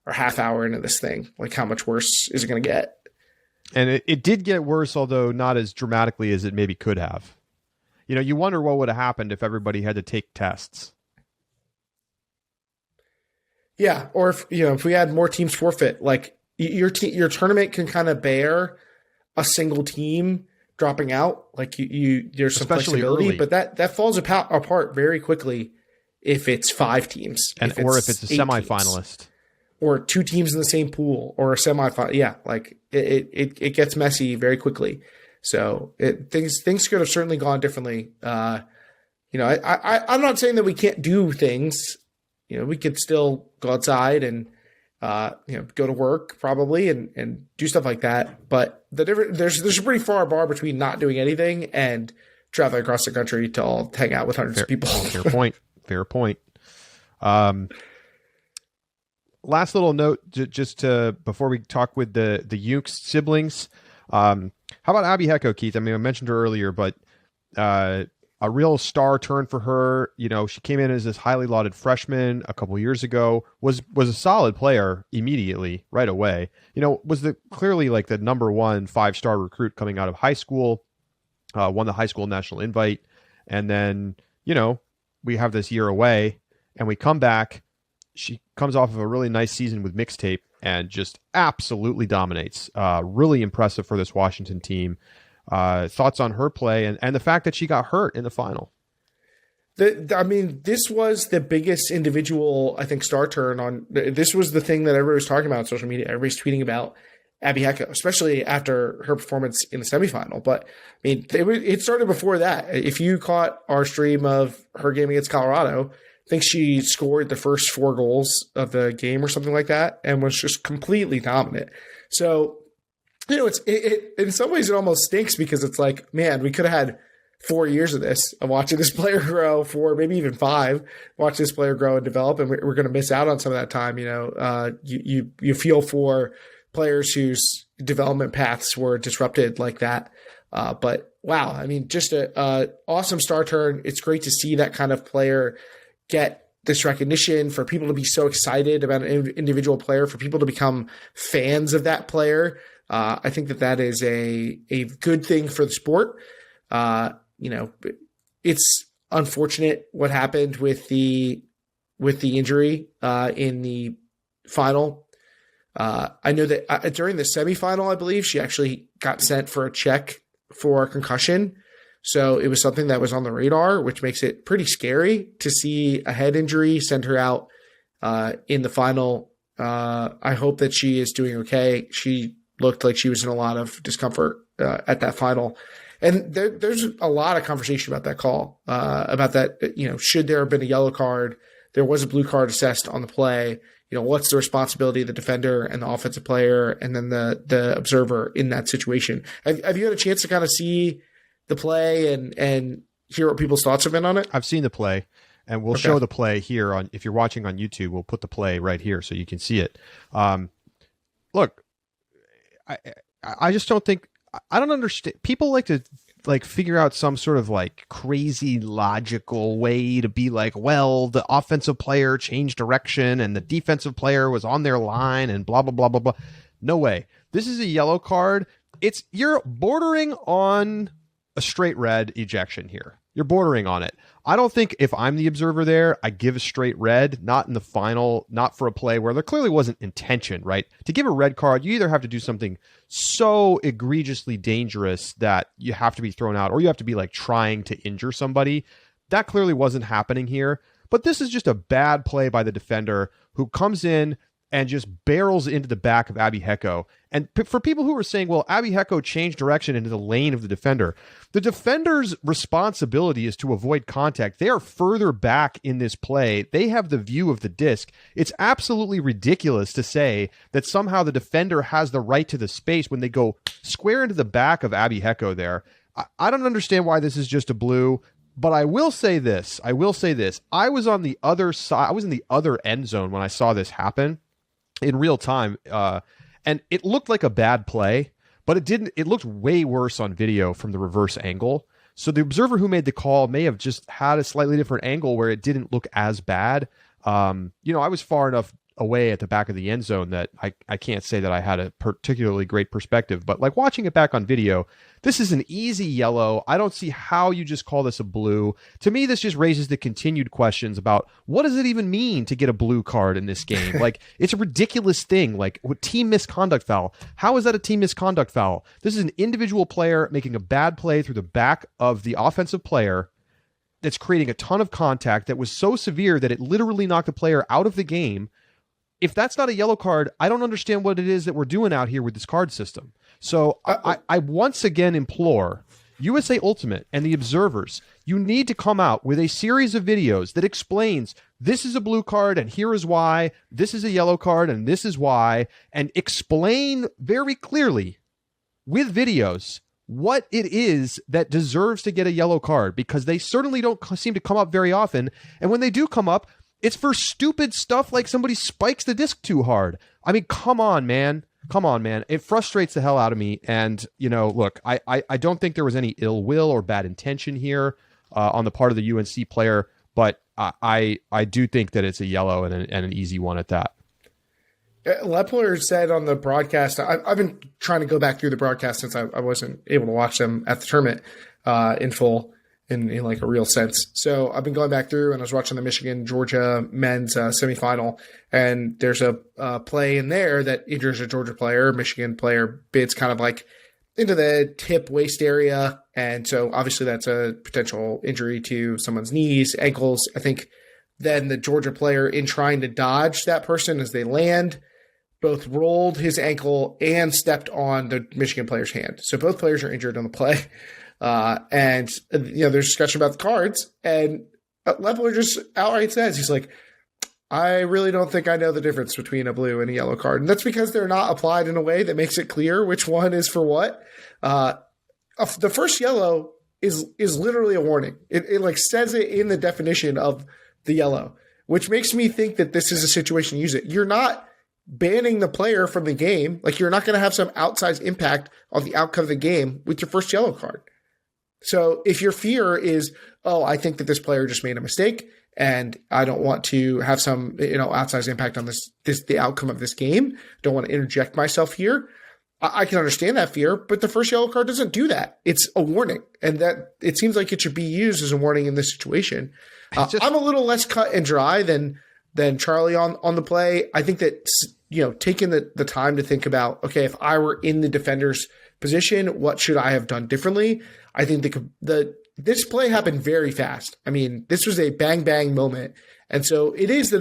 are half hour into this thing. Like, how much worse is it going to get? And it did get worse, although not as dramatically as it maybe could have. You wonder what would have happened if everybody had to take tests. Yeah, or if we had more teams forfeit, like your tournament can kind of bear a single team dropping out. Like there's some especially flexibility, early. but that falls apart very quickly if it's 5 teams, or if it's a semifinalist, teams, or 2 teams in the same pool, or a semifinal. Yeah, like it gets messy very quickly. So things could have certainly gone differently. I'm not saying that we can't do things. We could still go outside and go to work probably and do stuff like that. But there's a pretty far bar between not doing anything and traveling across the country to all hang out with hundreds of people. Fair point. Last little note, just before we talk with the Juengst siblings. How about Abby Hecko, Keith? I mean, I mentioned her earlier, but a real star turn for her. She came in as this highly lauded freshman a couple years ago, was a solid player immediately, right away. Was clearly like the number 1 5-star recruit coming out of high school, won the high school national invite. And then, we have this year away and we come back. She comes off of a really nice season with Mixtape and just absolutely dominates. Really impressive for this Washington team. Thoughts on her play and the fact that she got hurt in the final? This was the biggest individual, I think, star turn this was the thing that everybody was talking about on social media. Everybody's tweeting about Abby Hecko, especially after her performance in the semifinal. But it started before that. If you caught our stream of her game against Colorado, I think she scored the first 4 goals of the game or something like that and was just completely dominant. So, it in some ways it almost stinks because it's like, man, we could have had 4 years of this, of watching this player grow, 4, maybe even 5, watch this player grow and develop, and we're going to miss out on some of that time. You feel for players whose development paths were disrupted like that. But wow, just a awesome star turn. It's great to see that kind of player get this recognition, for people to be so excited about an individual player, for people to become fans of that player. I think that is a good thing for the sport. It's unfortunate what happened with the injury in the final. I know that during the semifinal, I believe she actually got sent for a check for concussion. So it was something that was on the radar, which makes it pretty scary to see a head injury send her out in the final. I hope that she is doing okay. She looked like she was in a lot of discomfort at that final. And there's a lot of conversation about that call, about that, should there have been a yellow card? There was a blue card assessed on the play. What's the responsibility of the defender and the offensive player and then the observer in that situation? Have you had a chance to kind of see the play and hear what people's thoughts have been on it? I've seen the play, and we'll show the play here on, if you're watching on YouTube, we'll put the play right here so you can see it. Look, I just don't think, I don't understand. People like to figure out some sort of crazy logical way to be like, well, the offensive player changed direction and the defensive player was on their line and blah, blah, blah, blah, blah. No way. This is a yellow card. You're bordering on a straight red ejection here. You're bordering on it. I don't think if I'm the observer there, I give a straight red, not in the final, not for a play where there clearly wasn't intention, right? To give a red card, you either have to do something so egregiously dangerous that you have to be thrown out, or you have to be trying to injure somebody. That clearly wasn't happening here. But this is just a bad play by the defender who comes in and just barrels into the back of Abby Hecko. And for people who are saying, well, Abby Hecko changed direction into the lane of the defender's responsibility is to avoid contact. They are further back in this play. They have the view of the disc. It's absolutely ridiculous to say that somehow the defender has the right to the space when they go square into the back of Abby Hecko there. I don't understand why this is just a blue. But I will say this. I was on the other side. I was in the other end zone when I saw this happen in real time. And it looked like a bad play, but it didn't. It looked way worse on video from the reverse angle. So the observer who made the call may have just had a slightly different angle where it didn't look as bad. I was far enough away at the back of the end zone that I can't say that I had a particularly great perspective, but like watching it back on video, this is an easy yellow. I don't see how you just call this a blue. To me, this just raises the continued questions about what does it even mean to get a blue card in this game? Like, it's a ridiculous thing. Like, team misconduct foul. How is that a team misconduct foul? This is an individual player making a bad play through the back of the offensive player that's creating a ton of contact that was so severe that it literally knocked the player out of the game. If that's not a yellow card, I don't understand what it is that we're doing out here with this card system. So I once again implore USA Ultimate and the observers, you need to come out with a series of videos that explains this is a blue card and here is why, this is a yellow card and this is why, and explain very clearly with videos what it is that deserves to get a yellow card, because they certainly don't seem to come up very often. And when they do come up, it's for stupid stuff like somebody spikes the disc too hard. I mean, come on, man. It frustrates the hell out of me. And, look, I don't think there was any ill will or bad intention here on the part of the UNC player, but I do think that it's a yellow and an easy one at that. Lepler said on the broadcast, I've been trying to go back through the broadcast since I wasn't able to watch them at the tournament in full. In like a real sense. So I've been going back through and I was watching the Michigan-Georgia men's semifinal, and there's a play in there that injures a Georgia player. Michigan player bids kind of like into the hip waist area. And so obviously that's a potential injury to someone's knees, ankles. I think then the Georgia player, in trying to dodge that person as they land, both rolled his ankle and stepped on the Michigan player's hand. So both players are injured on the play. And there's discussion about the cards, and Lepler just outright says, he's like, I really don't think I know the difference between a blue and a yellow card. And that's because they're not applied in a way that makes it clear which one is for what. The first yellow is literally a warning. It like says it in the definition of the yellow, which makes me think that this is a situation to use it. You're not banning the player from the game. Like, you're not going to have some outsized impact on the outcome of the game with your first yellow card. So if your fear is, I think that this player just made a mistake and I don't want to have some, outsized impact on the outcome of this game, don't want to interject myself here, I can understand that fear, but the first yellow card doesn't do that. It's a warning, and that it seems like it should be used as a warning in this situation. I'm a little less cut and dry than Charlie on the play. I think that, taking the time to think about, okay, if I were in the defender's position, what should I have done differently? I think this play happened very fast. I mean, this was a bang bang moment, and so it is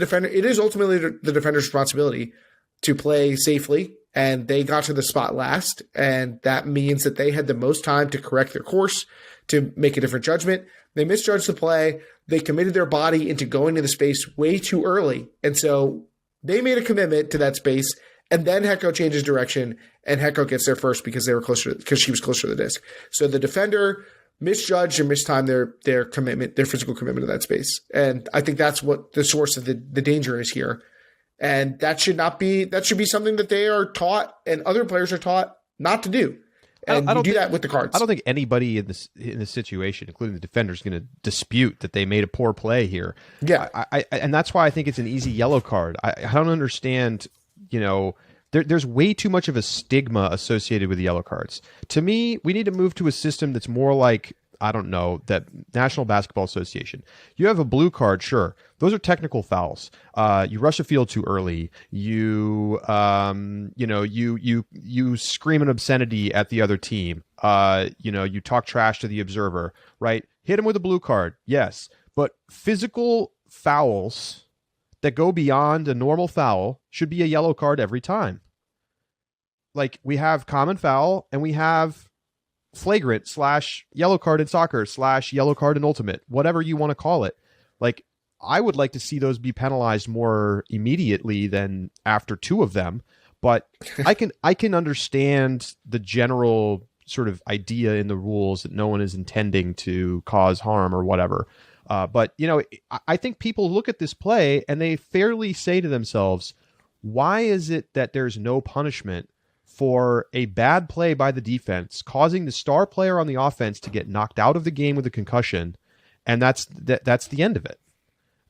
ultimately the defender's responsibility to play safely. And they got to the spot last, and that means that they had the most time to correct their course, to make a different judgment. They misjudged the play. They committed their body into going to the space way too early, and so they made a commitment to that space. And then Hecko changes direction, and Hecko gets there first because she was closer to the disc. So the defender misjudged and mistimed their commitment, their physical commitment to that space. And I think that's what the source of the danger is here. And that should be something that they are taught and other players are taught not to do. And you do that with the cards. I don't think anybody in this situation, including the defender, is going to dispute that they made a poor play here. Yeah. And that's why I think it's an easy yellow card. I don't understand. There's way too much of a stigma associated with the yellow cards. To me, we need to move to a system that's more like, I don't know, that National Basketball Association. You have a blue card, sure. Those are technical fouls. You rush a field too early. You scream an obscenity at the other team. You talk trash to the observer, right? Hit him with a blue card, yes. But physical fouls that go beyond a normal foul should be a yellow card every time. Like, we have common foul and we have flagrant / yellow card in soccer / yellow card in ultimate, whatever you want to call it. Like, I would like to see those be penalized more immediately than after 2 of them. But I can understand the general sort of idea in the rules that no one is intending to cause harm or whatever. But, I think people look at this play and they fairly say to themselves, why is it that there's no punishment for a bad play by the defense causing the star player on the offense to get knocked out of the game with a concussion? And that's the end of it.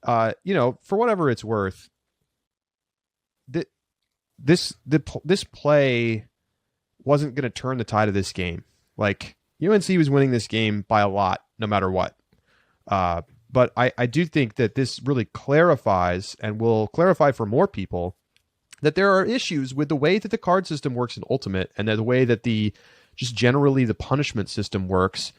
For whatever it's worth, this play wasn't going to turn the tide of this game. Like, UNC was winning this game by a lot, no matter what. But I do think that this really clarifies and will clarify for more people that there are issues with the way that the card system works in Ultimate, and the way that just generally the punishment system works.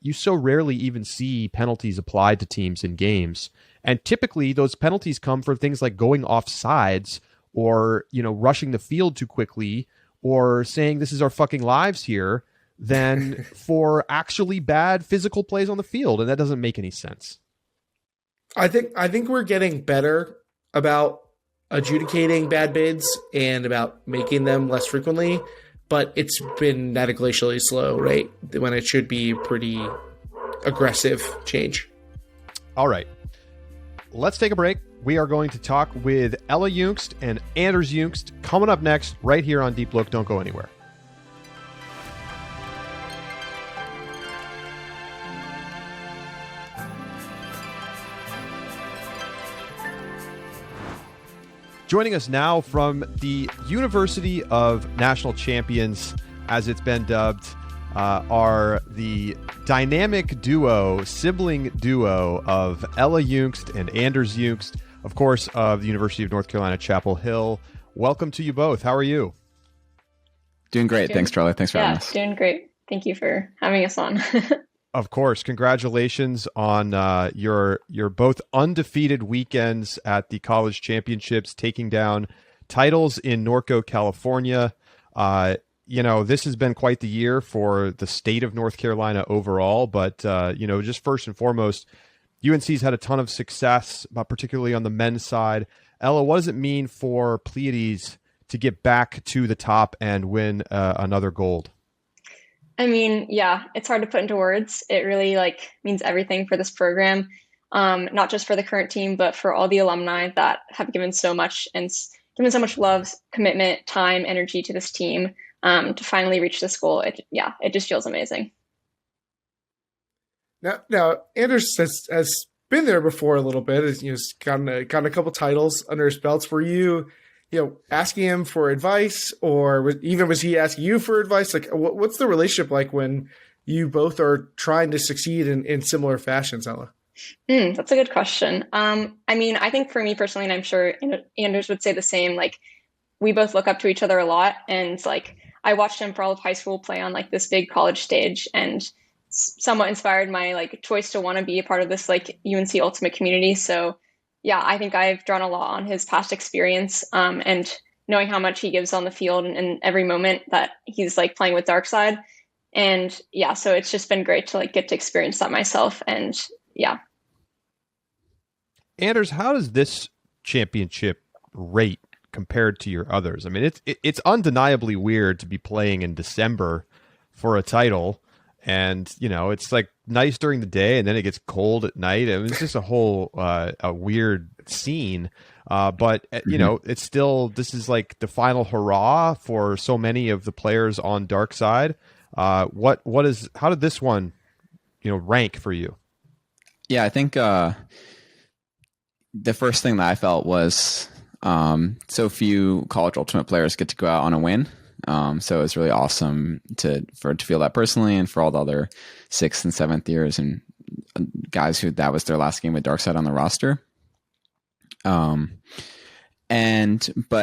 You so rarely even see penalties applied to teams in games. And typically those penalties come for things like going off sides, or, rushing the field too quickly, or saying this is our fucking lives here, than for actually bad physical plays on the field. And that doesn't make any sense. I think we're getting better about adjudicating bad bids and about making them less frequently, but it's been that glacially slow, right? When it should be pretty aggressive change. All right. Let's take a break. We are going to talk with Ella Juengst and Anders Juengst coming up next, right here on Deep Look. Don't go anywhere. Joining us now from the University of National Champions, as it's been dubbed, are the dynamic sibling duo of Ella Juengst and Anders Juengst, of course, of the University of North Carolina, Chapel Hill. Welcome to you both. How are you? Doing great. Thanks, Charlie. Thanks for having us. Doing great. Thank you for having us on. Of course. Congratulations on your both undefeated weekends at the college championships, taking down titles in Norco, California. This has been quite the year for the state of North Carolina overall, but, just first and foremost, UNC's had a ton of success, particularly on the men's side. Ella, what does it mean for Pleiades to get back to the top and win another gold? I mean, yeah, it's hard to put into words. It really means everything for this program, not just for the current team, but for all the alumni that have given so much and given so much love, commitment, time, energy to this team to finally reach this goal. It just feels amazing. Now Anders has been there before a little bit. He's gotten a couple titles under his belts. Were you asking him for advice, or was he asking you for advice? Like, what's the relationship like when you both are trying to succeed in similar fashions, Ella? That's a good question. I think for me personally, and I'm sure Anders would say the same, we both look up to each other a lot. And I watched him for all of high school play on this big college stage, and somewhat inspired my choice to want to be a part of this UNC Ultimate community. So yeah, I think I've drawn a lot on his past experience and knowing how much he gives on the field and every moment that he's playing with Darkside. And yeah, so it's just been great to get to experience that myself. And yeah. Anders, how does this championship rate compared to your others? I mean, it's undeniably weird to be playing in December for a title. And, it's nice during the day and then it gets cold at night. I mean, it's just a whole a weird scene. But, it's still, this is the final hurrah for so many of the players on Darkside. How did this one, rank for you? Yeah, I think the first thing that I felt was so few college Ultimate players get to go out on a win. So it's really awesome to feel that personally, and for all the other 6th and 7th years and guys who that was their last game with Darkside on the roster. But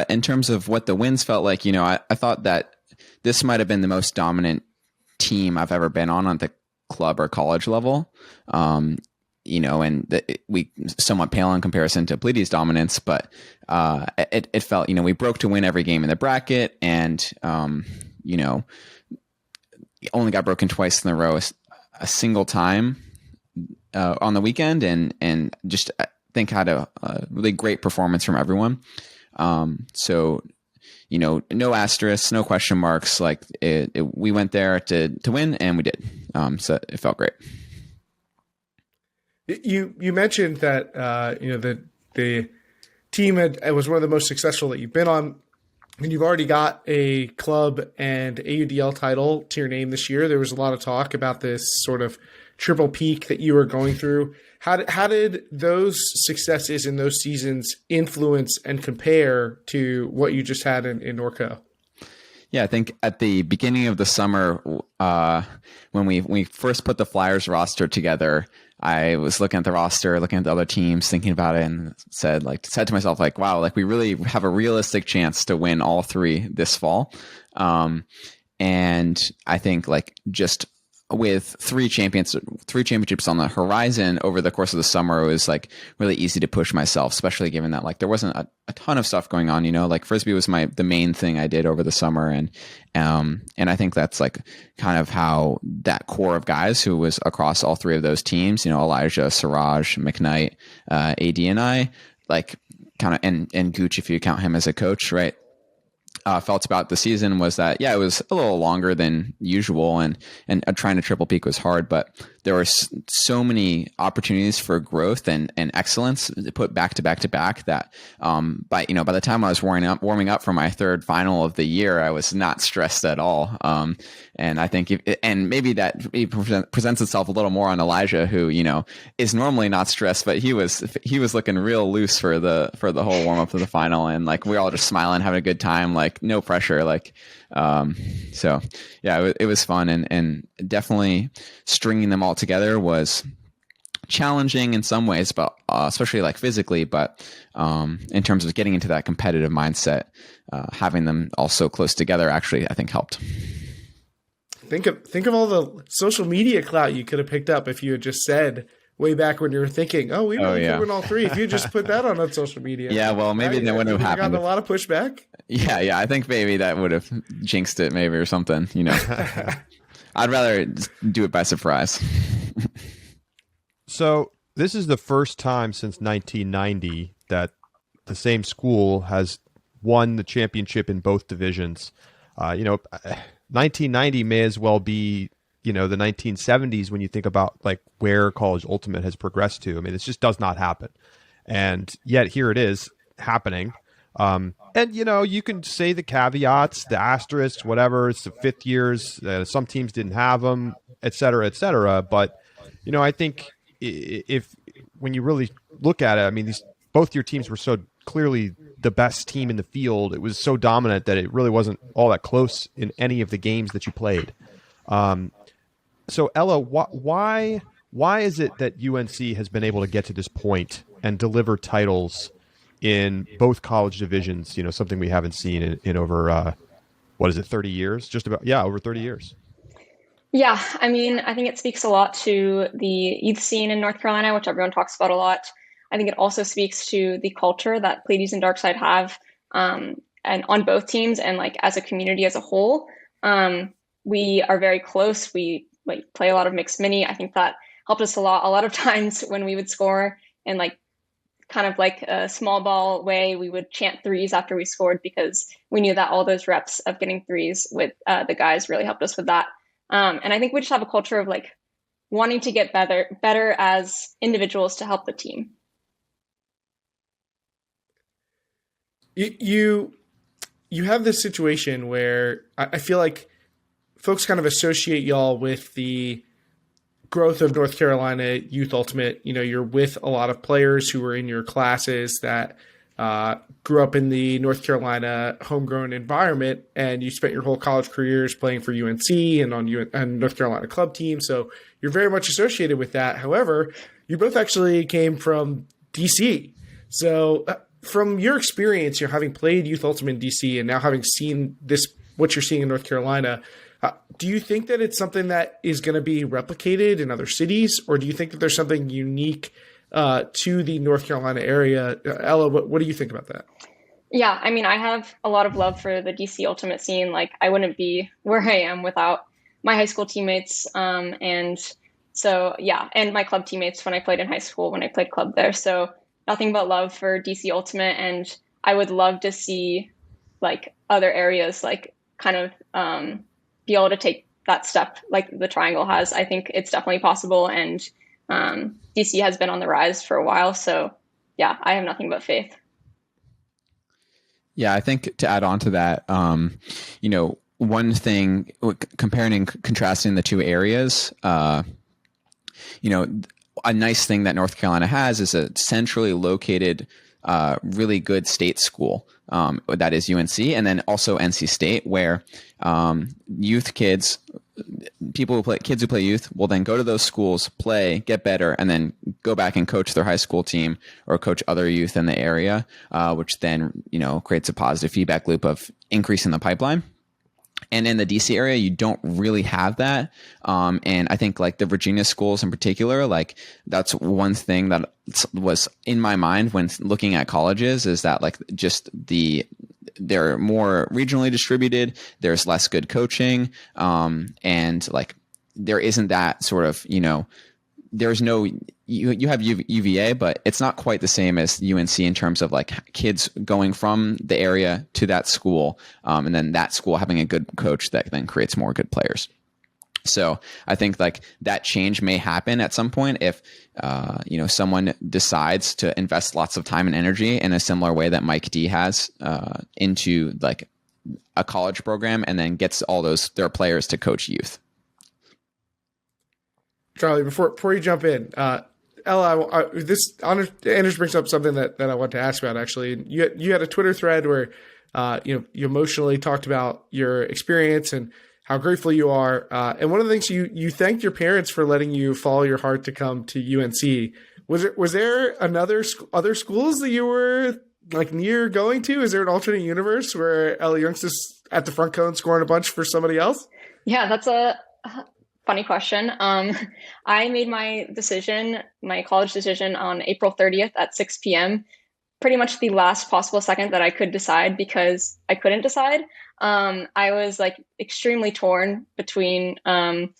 in terms of what the wins felt like, I thought that this might have been the most dominant team I've ever been on the club or college level. we somewhat pale in comparison to Pleiades' dominance, but it felt, we broke to win every game in the bracket, and only got broken twice in a row a single time on the weekend, and just I think had a really great performance from everyone. So no asterisks, no question marks. Like we went there to win, and we did. So it felt great. You mentioned that the team it was one of the most successful that you've been on, and you've already got a club and AUDL title to your name this year. There was a lot of talk about this sort of triple peak that you were going through. How did those successes in those seasons influence and compare to what you just had in Norco? Yeah, I think at the beginning of the summer, when we first put the Flyers roster together, I was looking at the roster, looking at the other teams, thinking about it, and said to myself, like, wow, like we really have a realistic chance to win all three this fall. And I think like just with three championships on the horizon over the course of the summer, it was like really easy to push myself, especially given that like there wasn't a ton of stuff going on, like Frisbee was the main thing I did over the summer. And I think that's like kind of how that core of guys who was across all three of those teams, Elijah, Siraj, McKnight, AD, and I, like kind of, and Gooch, if you count him as a coach, right? Felt about the season was that, yeah, it was a little longer than usual, and trying to triple peak was hard, but there were so many opportunities for growth and excellence put back to back to back that by the time I was warming up for my third final of the year, I was not stressed at all. And I think and maybe that presents itself a little more on Elijah, who is normally not stressed, but he was looking real loose for the whole warm up of the final, and like we were all just smiling, having a good time, like no pressure, like so yeah, it was fun, and definitely stringing them all together was challenging in some ways, but especially like physically, but in terms of getting into that competitive mindset, having them all so close together actually I think helped. Think of all the social media clout you could have picked up if you had just said way back when you were thinking, we could win all three. If you just put that on social media. Yeah, well, maybe that wouldn't have happened. Gotten a lot of pushback. Yeah, I think maybe that would have jinxed it, maybe, or something. I'd rather do it by surprise. So this is the first time since 1990 that the same school has won the championship in both divisions. 1990 may as well be, the 1970s when you think about like where college ultimate has progressed to. I mean, this just does not happen. And yet here it is happening. And, you can say the caveats, the asterisks, whatever. It's the fifth years. Some teams didn't have them, et cetera, et cetera. But, I think when you really look at it, I mean, both your teams were so clearly the best team in the field. It was so dominant that it really wasn't all that close in any of the games that you played. So Ella, why is it that UNC has been able to get to this point and deliver titles in both college divisions? Something we haven't seen in over 30 years? Just about, over 30 years. Yeah, I mean, I think it speaks a lot to the youth scene in North Carolina, which everyone talks about a lot. I think it also speaks to the culture that Pleiades and Darkside have, and on both teams, and like as a community as a whole. We are very close. We play a lot of mixed mini. I think that helped us a lot. A lot of times when we would score and like kind of like a small ball way, we would chant threes after we scored, because we knew that all those reps of getting threes with the guys really helped us with that. And I think we just have a culture of like wanting to get better as individuals to help the team. You have this situation where I feel like folks kind of associate y'all with the growth of North Carolina Youth Ultimate. You're with a lot of players who were in your classes that grew up in the North Carolina homegrown environment, and you spent your whole college careers playing for UNC and on North Carolina club team. So you're very much associated with that. However, you both actually came from DC. So from your experience, having played Youth Ultimate in DC and now having seen what you're seeing in North Carolina, Do you think that it's something that is going to be replicated in other cities, or do you think that there's something unique to the North Carolina area? Ella, what do you think about that? Yeah, I mean, I have a lot of love for the DC Ultimate scene. Like, I wouldn't be where I am without my high school teammates. And so, yeah, and my club teammates when I played in high school, when I played club there. So nothing but love for DC Ultimate. And I would love to see like other areas, like kind of be able to take that step like the Triangle has. I think it's definitely possible. And DC has been on the rise for a while. So yeah, I have nothing but faith. Yeah, I think to add on to that, one thing, comparing and contrasting the two areas, a nice thing that North Carolina has is a centrally located, really good state school. That is UNC, and then also NC State, where kids who play youth will then go to those schools, play, get better, and then go back and coach their high school team or coach other youth in the area, which then creates a positive feedback loop of increasing the pipeline. And in the DC area, you don't really have that. And I think like the Virginia schools in particular, like that's one thing that was in my mind when looking at colleges, is that like just they're more regionally distributed. There's less good coaching. And like there isn't that sort of, there's no, you have UVA, but it's not quite the same as UNC in terms of like kids going from the area to that school, and then that school having a good coach that then creates more good players. So I think like that change may happen at some point if someone decides to invest lots of time and energy in a similar way that Mike D has into like a college program, and then gets all their players to coach youth. Charlie, before you jump in, Ella, Anders brings up something that I want to ask about. Actually, you had a Twitter thread where you emotionally talked about your experience and how grateful you are. And one of the things you thanked your parents for letting you follow your heart to come to UNC. Was there other schools that you were like near going to? Is there an alternate universe where Ella Juengst is at the front cone scoring a bunch for somebody else? Yeah, that's a funny question. I made my college decision on April 30th at 6 p.m. Pretty much the last possible second that I could decide, because I couldn't decide. I was like extremely torn between the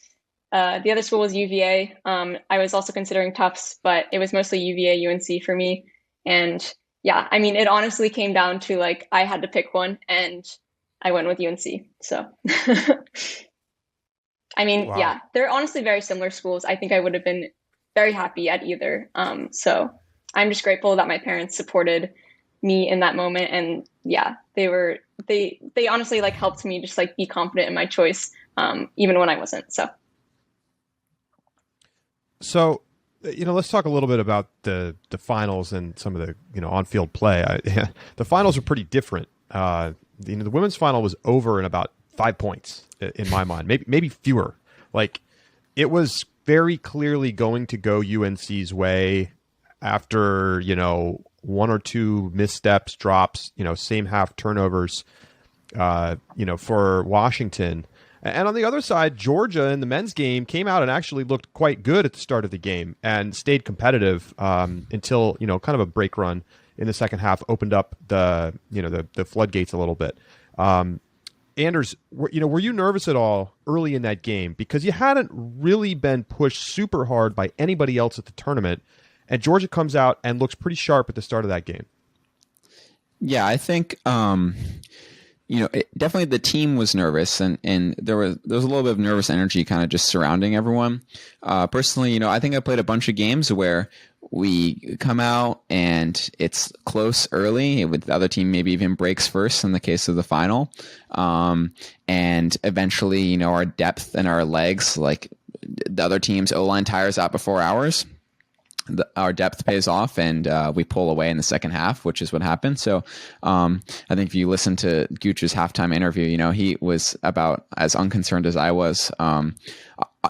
other school was UVA. I was also considering Tufts, but it was mostly UVA, UNC for me. And yeah, I mean, it honestly came down to like I had to pick one, and I went with UNC. So I mean, wow. Yeah, they're honestly very similar schools. I think I would have been very happy at either. So I'm just grateful that my parents supported me in that moment. And yeah, they honestly like helped me just like be confident in my choice, even when I wasn't. So, let's talk a little bit about the finals and some of the, on-field play. The finals are pretty different. The women's final was over in about 5 points in my mind, maybe fewer. Like it was very clearly going to go UNC's way after, one or two missteps, drops, same half turnovers, for Washington. And on the other side, Georgia in the men's game came out and actually looked quite good at the start of the game and stayed competitive until, kind of a break run in the second half opened up the floodgates a little bit. Anders, were you nervous at all early in that game? Because you hadn't really been pushed super hard by anybody else at the tournament, and Georgia comes out and looks pretty sharp at the start of that game. Yeah, I think definitely the team was nervous, and there was a little bit of nervous energy kind of just surrounding everyone. Personally, I think I played a bunch of games where we come out and it's close early with the other team, maybe even breaks first in the case of the final. And eventually, our depth and our legs, like the other team's O-line tires out before ours. Our depth pays off, and we pull away in the second half, which is what happened. So I think if you listen to Gooch's halftime interview, he was about as unconcerned as I was.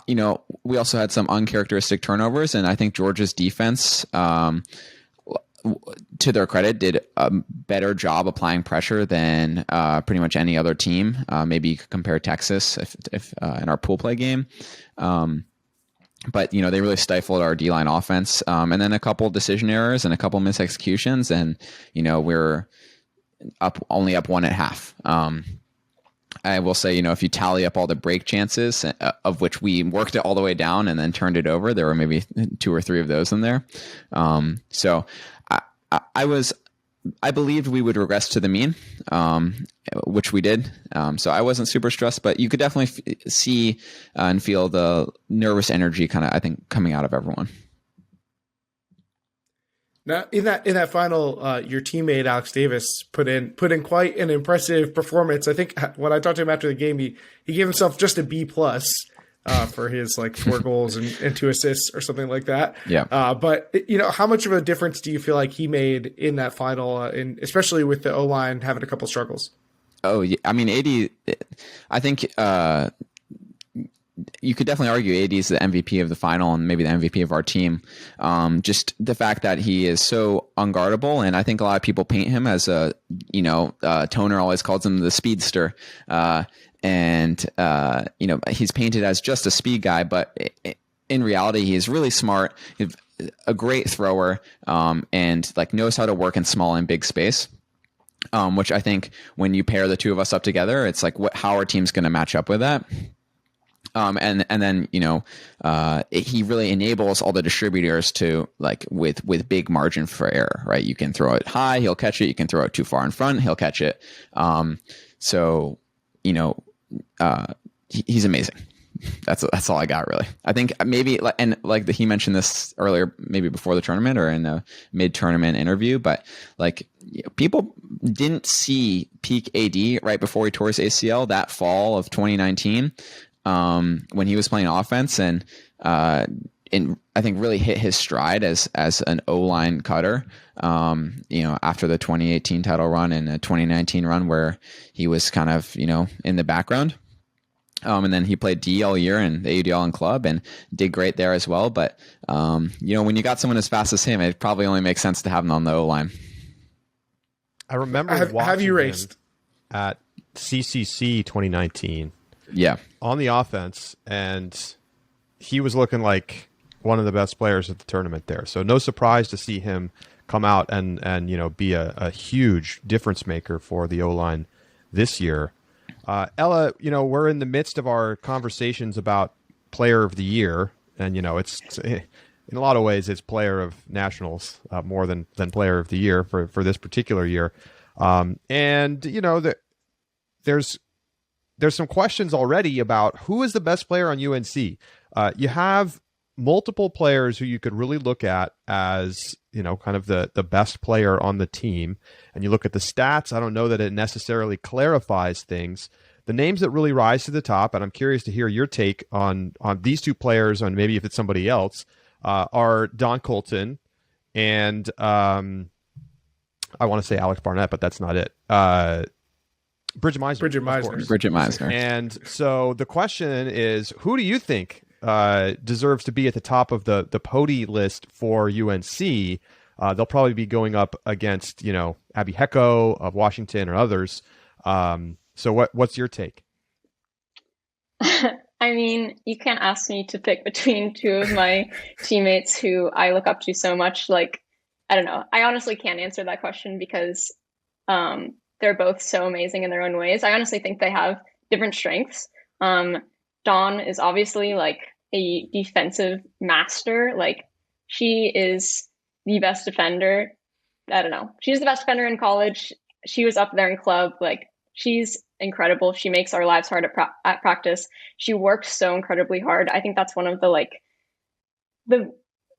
We also had some uncharacteristic turnovers, and I think Georgia's defense to their credit, did a better job applying pressure than pretty much any other team. Maybe you could compare Texas if in our pool play game. But, they really stifled our D-line offense. And then a couple decision errors and a couple misexecutions. And, we're only up one at half. I will say, if you tally up all the break chances, of which we worked it all the way down and then turned it over, there were maybe 2 or 3 of those in there. So I believed we would regress to the mean, which we did. So I wasn't super stressed, but you could definitely see and feel the nervous energy kind of, I think, coming out of everyone. Now, in that final, your teammate Alex Davis put in quite an impressive performance. I think when I talked to him after the game, he gave himself just a B+ for his 4 goals and 2 assists or something like that. Yeah. But how much of a difference do you feel like he made in that final, and especially with the O-line having a couple struggles? Oh, yeah. I mean, AD, I think you could definitely argue AD is the MVP of the final and maybe the MVP of our team. Just the fact that he is so unguardable, and I think a lot of people paint him as Toner always calls him the speedster. And he's painted as just a speed guy, but in reality, he is really smart, a great thrower, and knows how to work in small and big space. Which I think when you pair the two of us up together, it's how our team's going to match up with that. And then he really enables all the distributors to with big margin for error, right? You can throw it high, he'll catch it. You can throw it too far in front, he'll catch it. He's amazing. That's all I got, really. I think maybe, and he mentioned this earlier, maybe before the tournament or in a mid-tournament interview, but people didn't see peak AD right before he tore his ACL that fall of 2019, when he was playing offense, and I think really hit his stride as an O-line cutter. After the 2018 title run and the 2019 run where he was kind of, in the background. And then he played D all year in the AUDL and club and did great there as well. But, when you got someone as fast as him, it probably only makes sense to have him on the O-line. I remember have you raced at CCC 2019. Yeah. On the offense, and he was looking like one of the best players at the tournament there. So no surprise to see him come out and be a huge difference maker for the O-line this year. Ella, we're in the midst of our conversations about player of the year, and it's in a lot of ways it's player of nationals more than player of the year for this particular year. There's some questions already about who is the best player on UNC. You have multiple players who you could really look at as, kind of the best player on the team. And you look at the stats, I don't know that it necessarily clarifies things. The names that really rise to the top, and I'm curious to hear your take on these two players, on maybe if it's somebody else, are Don Colton and I want to say Alex Barnett, but that's not it. Bridget Meisner. And so the question is, who do you think deserves to be at the top of the Pody list for UNC? They'll probably be going up against, Abby Hecko of Washington or others. So what's your take? I mean, you can't ask me to pick between two of my teammates who I look up to so much. I don't know. I honestly can't answer that question because they're both so amazing in their own ways. I honestly think they have different strengths. Dawn is obviously a defensive master. She is the best defender. I don't know. She's the best defender in college. She was up there in club. She's incredible. She makes our lives hard at practice. She works so incredibly hard. I think that's one of the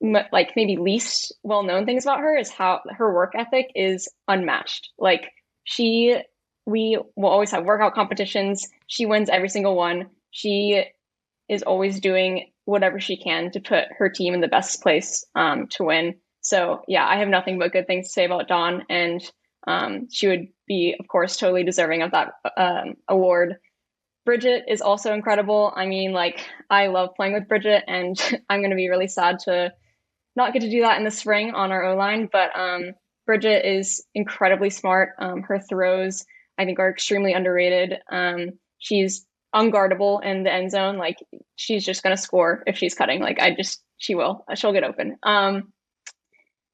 maybe least well-known things about her is how her work ethic is unmatched. We will always have workout competitions. She wins every single one. She is always doing whatever she can to put her team in the best place to win. So yeah, I have nothing but good things to say about Dawn, and she would be, of course, totally deserving of that award. Bridget is also incredible. I mean, I love playing with Bridget, and I'm going to be really sad to not get to do that in the spring on our O-line. But Bridget is incredibly smart. Her throws, I think, are extremely underrated. She's unguardable in the end zone. Like, she's just going to score if she's cutting. Like, she will. She'll get open.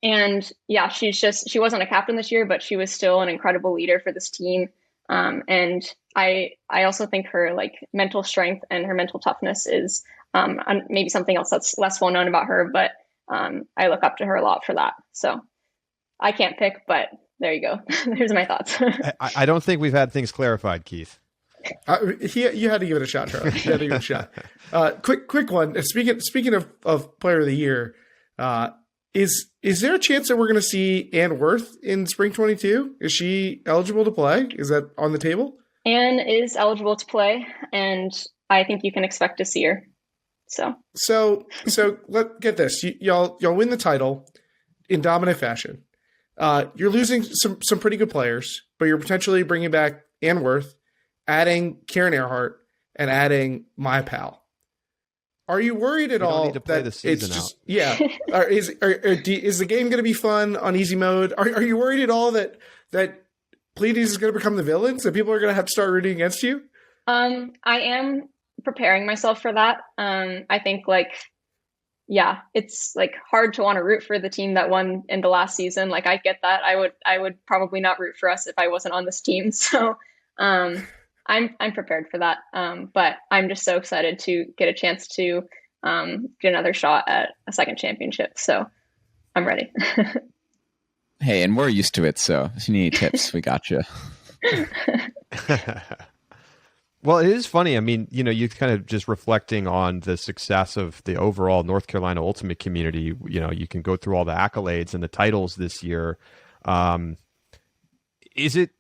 And yeah, she wasn't a captain this year, but she was still an incredible leader for this team. And I also think her like mental strength and her mental toughness is maybe something else that's less well known about her, but I look up to her a lot for that. So I can't pick, but there you go. There's my thoughts. I don't think we've had things clarified, Keith. You had to give it a shot, Charlie. You had to give it a shot. Quick one. Speaking of Player of the Year, is there a chance that we're going to see Ann Worth in Spring 22? Is she eligible to play? Is that on the table? Ann is eligible to play, and I think you can expect to see her. So let get this. Y'all win the title in dominant fashion. You're losing some pretty good players, but you're potentially bringing back Ann Worth, adding Karen Earhart, and adding my pal. Are you worried at all that it's just is the game going to be fun on easy mode? Are you worried at all that Pleiades is going to become the villains, that people are going to have to start rooting against you? I am preparing myself for that. I think it's like hard to want to root for the team that won in the last season. Like, I get that. I would probably not root for us if I wasn't on this team. So I'm prepared for that. But I'm just so excited to get a chance to get another shot at a second championship. So I'm ready. Hey, and we're used to it. So if you need tips, we got you. Well, it is funny. I mean, you kind of just reflecting on the success of the overall North Carolina Ultimate community. You can go through all the accolades and the titles this year. Is it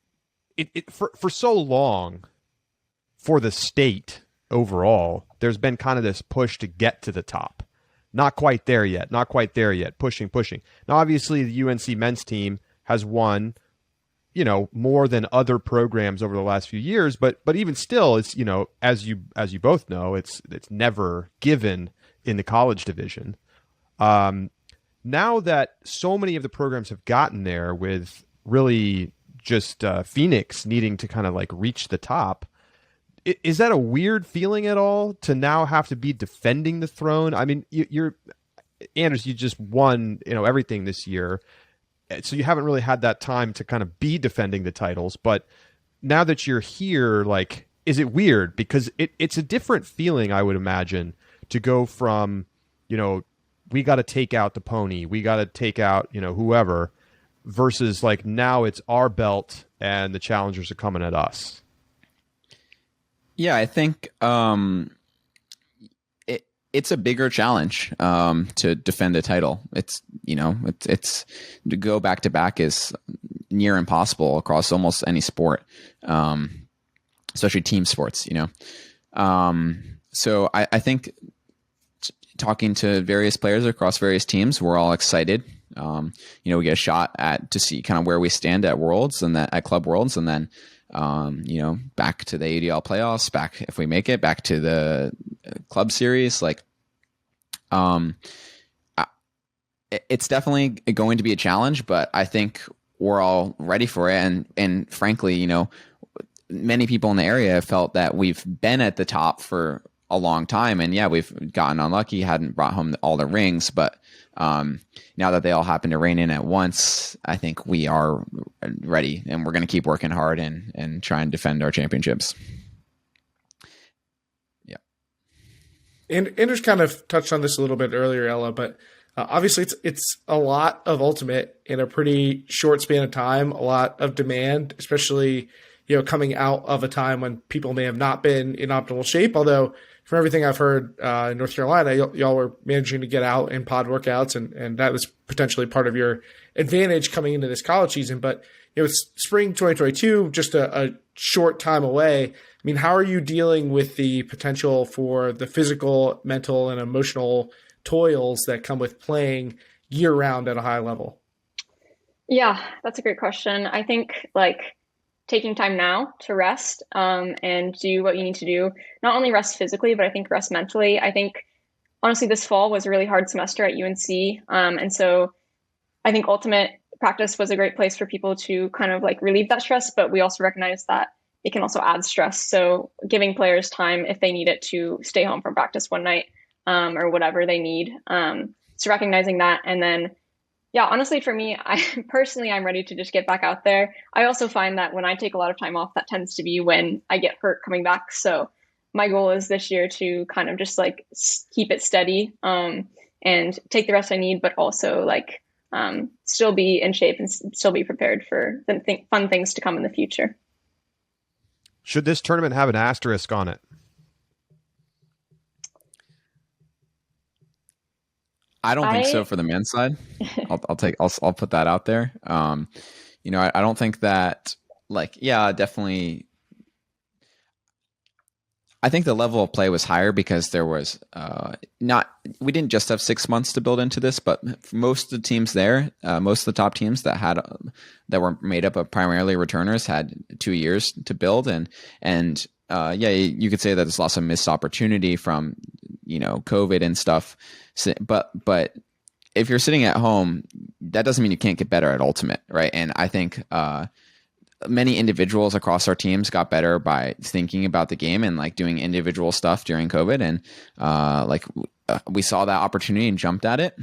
for so long for the state overall, there's been kind of this push to get to the top. Not quite there yet. Pushing. Now, obviously, the UNC men's team has won more than other programs over the last few years, but even still, it's as you both know, it's never given in the college division. Now that so many of the programs have gotten there, with really just Phoenix needing to kind of like reach the top, is that a weird feeling at all to now have to be defending the throne? I mean, you're Anders, you just won everything this year. So you haven't really had that time to kind of be defending the titles, but now that you're here, like, is it weird? Because it's a different feeling, I would imagine, to go from, we got to take out the pony, we got to take out, whoever, versus like now it's our belt and the challengers are coming at us. Yeah, I think it's a bigger challenge to defend a title. It's it's to go back to back is near impossible across almost any sport, especially team sports. So I think talking to various players across various teams, we're all excited. We get a shot to see kind of where we stand at Worlds and at Club Worlds, and then back to the ADL playoffs, back if we make it, back to the club series. Like, it's definitely going to be a challenge, but I think we're all ready for it. And frankly, many people in the area felt that we've been at the top for a long time, and we've gotten unlucky, hadn't brought home all the rings, but now that they all happen to rein in at once, I think we are ready, and we're going to keep working hard and try and defend our championships. Yeah. And Anders kind of touched on this a little bit earlier, Ella, but obviously it's a lot of Ultimate in a pretty short span of time, a lot of demand, especially, coming out of a time when people may have not been in optimal shape. Although from everything I've heard in North Carolina, y'all were managing to get out in pod workouts, and that was potentially part of your advantage coming into this college season. But it's spring 2022, just a short time away. I mean, how are you dealing with the potential for the physical, mental, and emotional toils that come with playing year round at a high level? Yeah, that's a great question. I think taking time now to rest and do what you need to do, not only rest physically, but I think rest mentally. I think honestly, this fall was a really hard semester at UNC. And so I think Ultimate practice was a great place for people to kind of like relieve that stress, but we also recognize that it can also add stress. So giving players time if they need it to stay home from practice one night, or whatever they need. So recognizing that. And then, yeah, honestly, for me, I'm ready to just get back out there. I also find that when I take a lot of time off, that tends to be when I get hurt coming back. So my goal is this year to kind of just like keep it steady, and take the rest I need, but also like still be in shape and still be prepared for the fun things to come in the future. Should this tournament have an asterisk on it? I don't think so for the men's side. I'll put that out there. I don't think that, like, yeah, definitely. I think the level of play was higher because there was we didn't just have 6 months to build into this, but most of the teams there, most of the top teams that were made up of primarily returners had 2 years to build, and you could say that there's lots of missed opportunity from COVID and stuff, but if you're sitting at home, that doesn't mean you can't get better at Ultimate, right? And I think many individuals across our teams got better by thinking about the game and like doing individual stuff during COVID. And we saw that opportunity and jumped at it.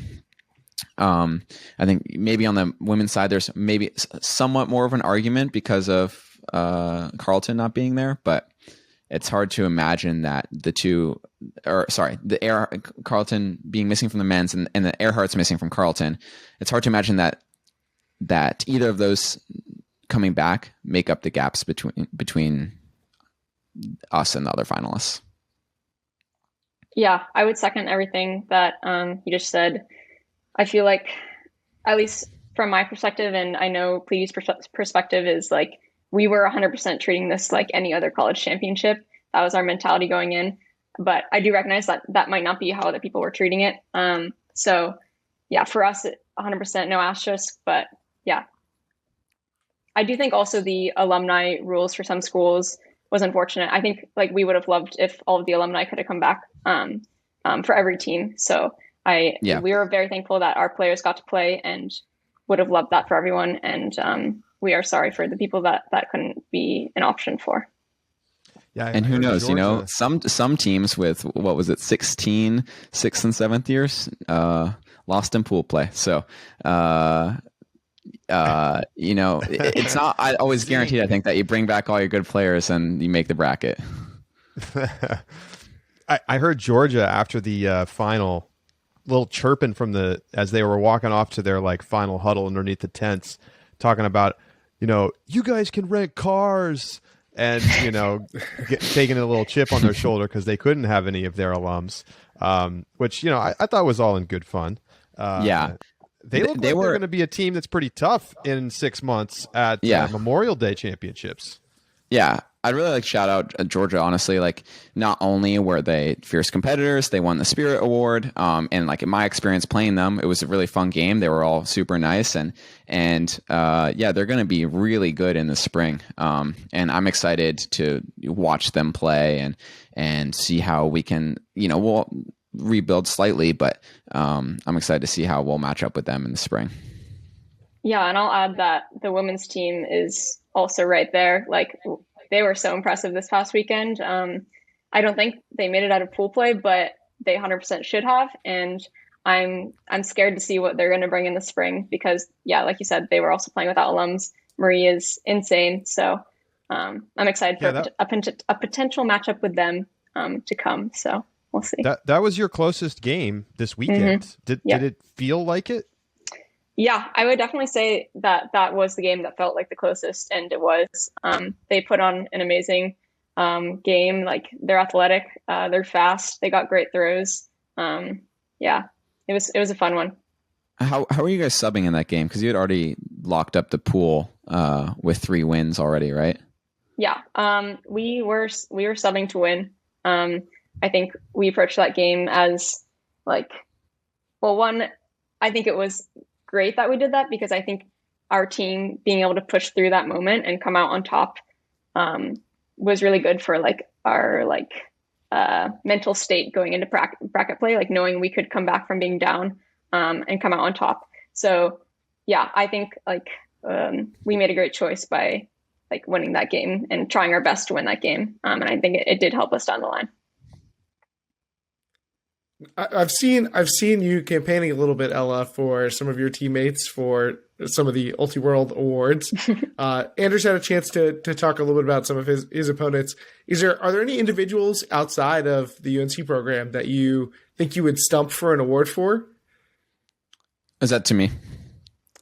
I think maybe on the women's side, there's maybe somewhat more of an argument because of Carleton not being there, but it's hard to imagine that Carleton being missing from the men's and the Earhart's missing from Carleton. It's hard to imagine that either of those coming back make up the gaps between us and the other finalists. Yeah, I would second everything that you just said. I feel like, at least from my perspective, and I know Pleiades' perspective, is like we were 100% treating this like any other college championship. That was our mentality going in. But I do recognize that that might not be how other people were treating it. So yeah, for us, 100% no asterisk. But yeah, I do think also the alumni rules for some schools was unfortunate. I think like we would have loved if all of the alumni could have come back for every team. So we were very thankful that our players got to play and would have loved that for everyone. And we are sorry for the people that couldn't be an option for. Yeah, and who knows, Georgia. some teams with, what was it, 16 6th and 7th years lost in pool play. So it's not always guaranteed, I think, that you bring back all your good players and you make the bracket. I heard Georgia after the final, little chirping as they were walking off to their like final huddle underneath the tents, talking about, you guys can rent cars, and taking a little chip on their shoulder because they couldn't have any of their alums, which I thought was all in good fun. They look like they're going to be a team that's pretty tough in 6 months at Memorial Day championships. Yeah, I'd really like to shout out Georgia, honestly. Like, not only were they fierce competitors, they won the Spirit Award. And like in my experience playing them, it was a really fun game. They were all super nice, and they're going to be really good in the spring. And I'm excited to watch them play and see how we can, we'll rebuild slightly, but I'm excited to see how we'll match up with them in the spring. Yeah, and I'll add that the women's team is also right there. Like, they were so impressive this past weekend. I don't think they made it out of pool play, but they 100% should have. And I'm scared to see what they're going to bring in the spring because, yeah, like you said, they were also playing without alums. Marie is insane. So I'm excited for a potential matchup with them to come. So we'll see. That was your closest game this weekend. Mm-hmm. Did it feel like it? Yeah, I would definitely say that was the game that felt like the closest, and it was. They put on an amazing game. Like, they're athletic, they're fast, they got great throws. It was a fun one. How were you guys subbing in that game? Because you had already locked up the pool with 3 wins already, right? Yeah, we were subbing to win. I think we approached that game as like, well, one, I think it was great that we did that because I think our team being able to push through that moment and come out on top was really good for like our mental state going into bracket play, like knowing we could come back from being down and come out on top. So yeah, I think like we made a great choice by like winning that game and trying our best to win that game. And I think it did help us down the line. I've seen you campaigning a little bit, Ella, for some of your teammates for some of the Ulti-World awards. Anders had a chance to talk a little bit about some of his opponents. Are there any individuals outside of the UNC program that you think you would stump for an award for? Is that to me?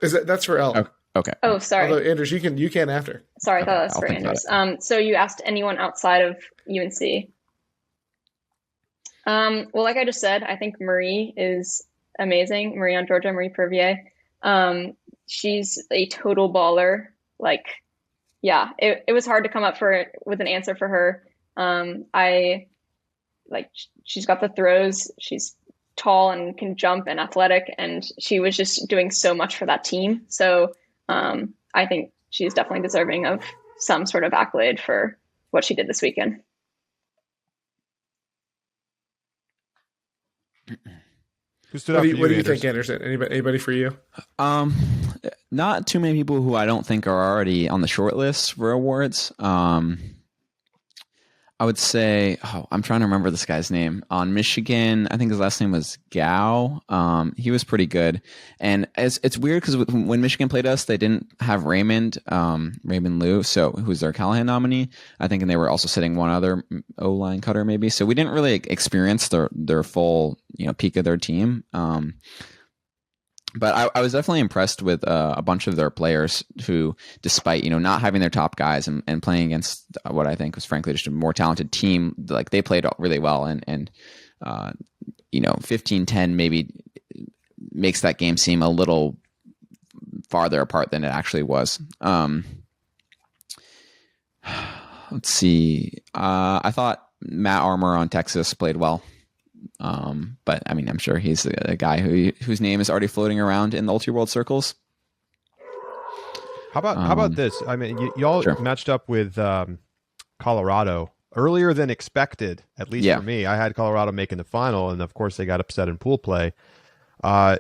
That's for Ella? Okay. Oh, sorry. Although Anders, you can after. Sorry, I thought that was I'll for think about Anders. So you asked anyone outside of UNC. Well, like I just said, I think Marie is amazing. Marie on Georgia, Marie Pervier. She's a total baller. Like, yeah, it was hard to come up with an answer for her. She's got the throws. She's tall and can jump and athletic, and she was just doing so much for that team. So I think she's definitely deserving of some sort of accolade for what she did this weekend. Who stood out for you, what do you Anders? think, Anderson? Anybody for you? Not too many people who I don't think are already on the short list for awards. I would say, I'm trying to remember this guy's name. On Michigan, I think his last name was Gao. He was pretty good. And it's weird because when Michigan played us, they didn't have Raymond Liu, who's their Callahan nominee, I think, and they were also sitting one other O-line cutter maybe. So we didn't really experience their full peak of their team. But I was definitely impressed with a bunch of their players who, despite not having their top guys and playing against what I think was frankly just a more talented team, like they played really well and 15-10 maybe makes that game seem a little farther apart than it actually was. Let's see. I thought Matt Armour on Texas played well. But I mean, I'm sure he's a guy whose name is already floating around in the Ulti-World circles. How about this? I mean, y'all Sure. matched up with Colorado earlier than expected, at least for me. I had Colorado making the final, and of course they got upset in pool play. I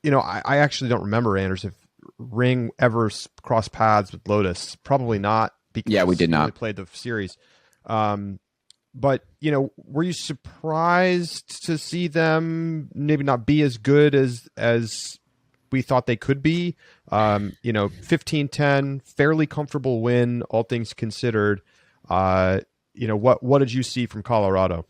actually don't remember, Anders, if Ring ever crossed paths with Lotus. Probably not. Because we did not. Only played the series. But, were you surprised to see them maybe not be as good as we thought they could be? 15-10, fairly comfortable win, all things considered. What did you see from Colorado?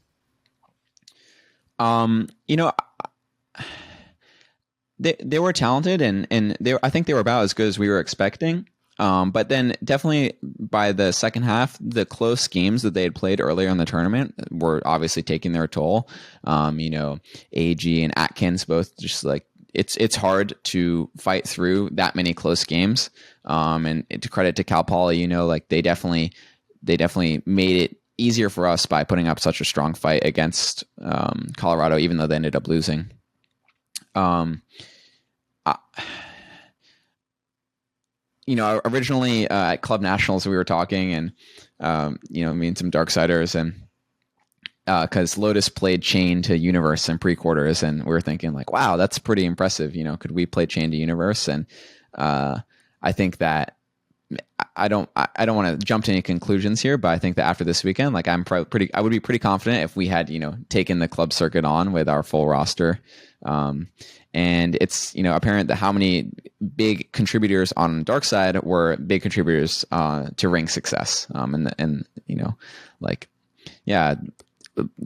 They were talented and I think they were about as good as we were expecting. But then definitely by the second half, the close games that they had played earlier in the tournament were obviously taking their toll. AG and Atkins both just like it's hard to fight through that many close games. And to credit to Cal Poly, like they definitely made it easier for us by putting up such a strong fight against Colorado, even though they ended up losing. Originally at Club Nationals, we were talking and, me and some Darksiders and, cause Lotus played Chain to Universe in pre-quarters and we were thinking like, wow, that's pretty impressive. Could we play Chain to Universe? And, I think that I don't want to jump to any conclusions here, but I think that after this weekend, like I would be pretty confident if we had, taken the club circuit on with our full roster. And it's, apparent that how many big contributors on Darkside were big contributors to Ring success.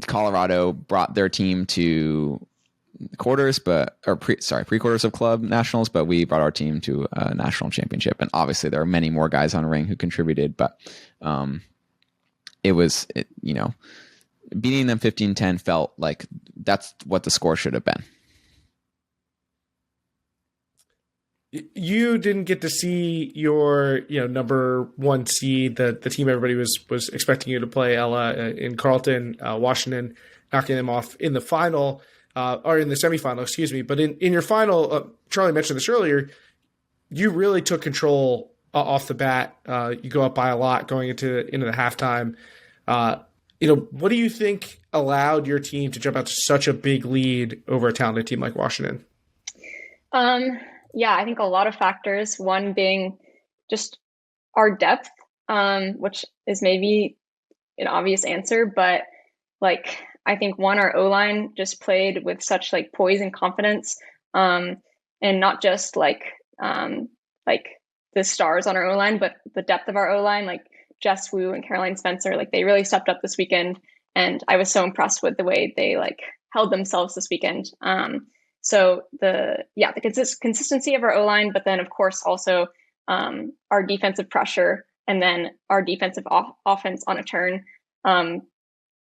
Colorado brought their team to quarters, pre-quarters of Club Nationals, but we brought our team to a national championship. And obviously there are many more guys on Ring who contributed, but beating them 15-10 felt like that's what the score should have been. You didn't get to see your, number one seed, the team everybody was expecting you to play, Ella, in Carleton, Washington, knocking them off in the final, or in the semifinal, excuse me. But in your final, Charlie mentioned this earlier, you really took control off the bat. You go up by a lot going into the halftime. What do you think allowed your team to jump out to such a big lead over a talented team like Washington? Yeah, I think a lot of factors. One being just our depth, which is maybe an obvious answer, but like I think one, our O-line just played with such like poise and confidence, and not just like the stars on our O-line, but the depth of our O-line, like Jess Wu and Caroline Spencer, like they really stepped up this weekend, and I was so impressed with the way they like held themselves this weekend. So the consistency of our O-line, but then of course also our defensive pressure, and then our defensive offense on a turn.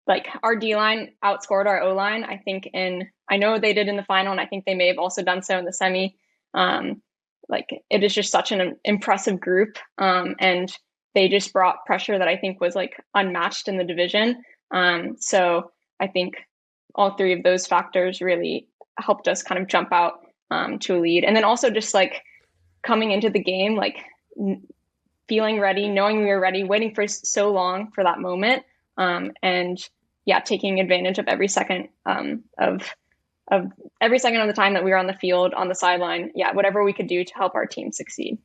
Like our D-line outscored our O-line, I think I know they did in the final, and I think they may have also done so in the semi. Like it is just such an impressive group, and they just brought pressure that I think was like unmatched in the division. So I think all three of those factors really helped us kind of jump out to a lead. And then also just like coming into the game, like feeling ready, knowing we were ready, waiting for so long for that moment. And yeah, taking advantage of every second of every second of the time that we were on the field, on the sideline. Yeah, whatever we could do to help our team succeed.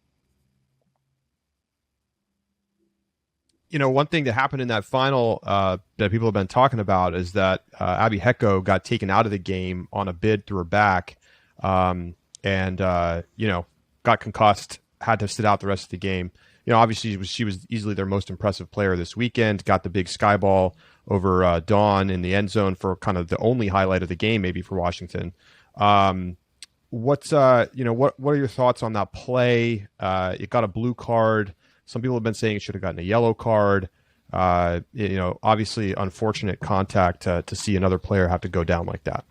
You know, one thing that happened in that final that people have been talking about is that Abby Hecko got taken out of the game on a bid through her back, and you know, got concussed, had to sit out the rest of the game. You know, obviously she was easily their most impressive player this weekend. Got the big sky ball over Dawn in the end zone for kind of the only highlight of the game, maybe for Washington. What are your thoughts on that play? It got a blue card. Some people have been saying it should have gotten a yellow card. You know, obviously unfortunate contact to see another player have to go down like that.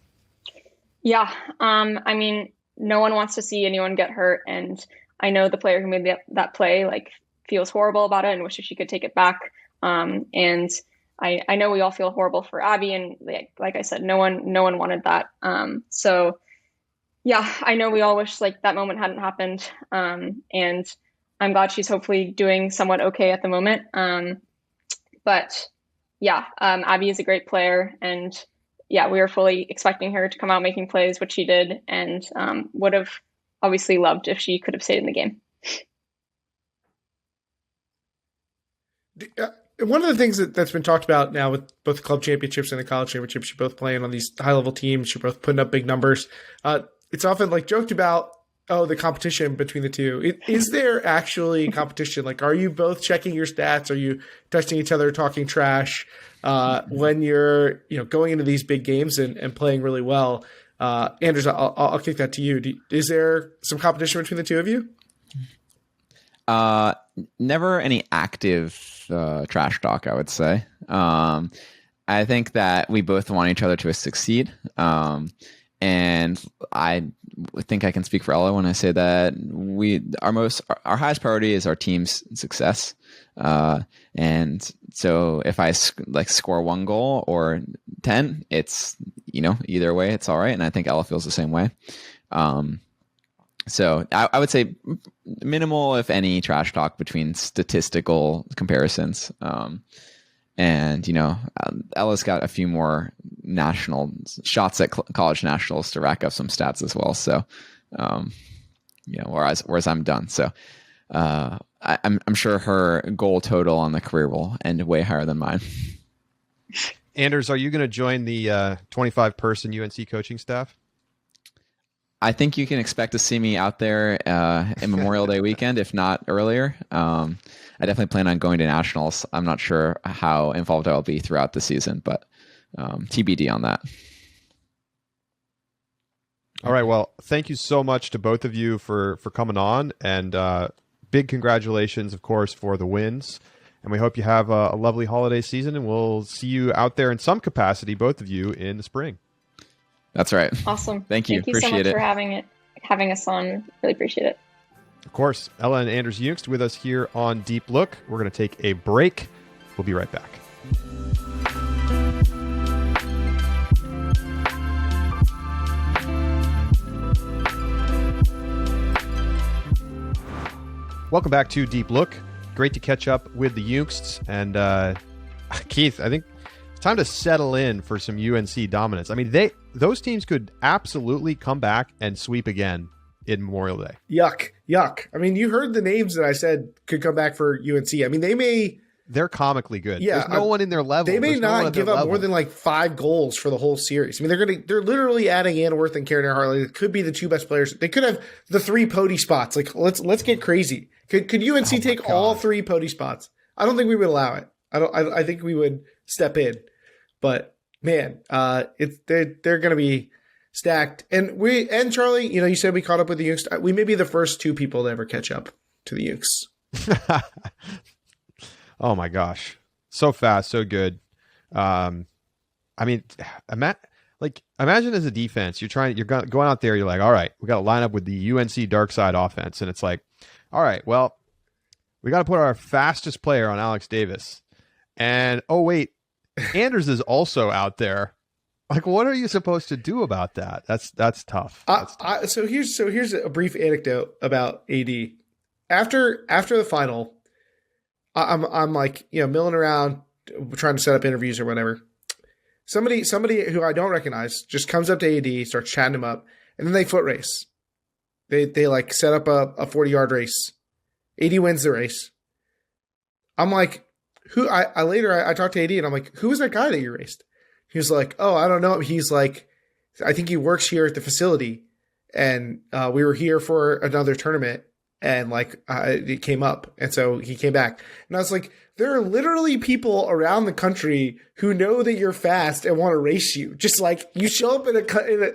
Yeah. I mean, no one wants to see anyone get hurt, and I know the player who made that play like feels horrible about it and wishes she could take it back. And I know we all feel horrible for Abby, and like I said, no one wanted that. So yeah, I know we all wish like that moment hadn't happened. And I'm glad she's hopefully doing somewhat okay at the moment. But yeah, Abby is a great player, and yeah, we were fully expecting her to come out making plays, which she did, and would have obviously loved if she could have stayed in the game. One of the things that's been talked about now with both the club championships and the college championships, you're both playing on these high-level teams, you're both putting up big numbers. It's often like joked about, the competition between the two. Is there actually competition? Like, are you both checking your stats? Are you testing each other, talking trash when you're going into these big games and playing really well? Anders, I'll kick that to you. Is there some competition between the two of you? Never any active trash talk, I would say. I think that we both want each other to succeed. And I think I can speak for Ella when I say that our highest priority is our team's success. And so if I score one goal or 10, it's, either way, it's all right. And I think Ella feels the same way. So I would say minimal, if any, trash talk between statistical comparisons. And, Ella's got a few more national shots at college nationals to rack up some stats as well. So, whereas I'm done. So I'm sure her goal total on the career will end way higher than mine. Anders, are you going to join the 25-person UNC coaching staff? I think you can expect to see me out there in Memorial Day weekend, if not earlier. I definitely plan on going to nationals. I'm not sure how involved I'll be throughout the season, but TBD on that. All right. Well, thank you so much to both of you for coming on, and big congratulations, of course, for the wins. And we hope you have a lovely holiday season, and we'll see you out there in some capacity, both of you, in the spring. That's right. Awesome. Thank you. Thank you so much for having us on. Really appreciate it. Of course, Ella and Anders Juengst with us here on Deep Look. We're going to take a break. We'll be right back. Welcome back to Deep Look. Great to catch up with the Juengsts. And Keith, I think it's time to settle in for some UNC dominance. I mean, those teams could absolutely come back and sweep again in Memorial Day. Yuck. I mean, you heard the names that I said could come back for UNC. I mean, they're comically good. Yeah, There's no one in their level. They may not give up level. more than like 5 goals for the whole series. I mean, they're literally adding Anworth and Karen Hartley. It could be the 2 best players. They could have the 3 Pody spots. Like, let's get crazy. Could UNC take all 3 Pody spots? I don't think we would allow it. I think we would step in. But man, they're going to be stacked. And Charlie, you said we caught up with the Juengst. We may be the first 2 people to ever catch up to the Juengst. Oh my gosh. So fast, so good. I mean, imagine as a defense, you're going out there, you're like, all right, we got to line up with the UNC Darkside offense. And it's like, all right, well, we got to put our fastest player on Alex Davis. And, oh, wait, Anders is also out there. Like, what are you supposed to do about that? That's tough. So here's a brief anecdote about AD. After the final, I'm like, milling around trying to set up interviews or whatever. Somebody who I don't recognize just comes up to AD, starts chatting him up, and then they foot race. They like set up a 40-yard race. AD wins the race. I'm like, I talked to AD and I'm like, who was that guy that you raced? He was like, oh, I don't know. He's like, I think he works here at the facility, and we were here for another tournament. And like it came up, and so he came back. And I was like, there are literally people around the country who know that you're fast and want to race you. Just like you show up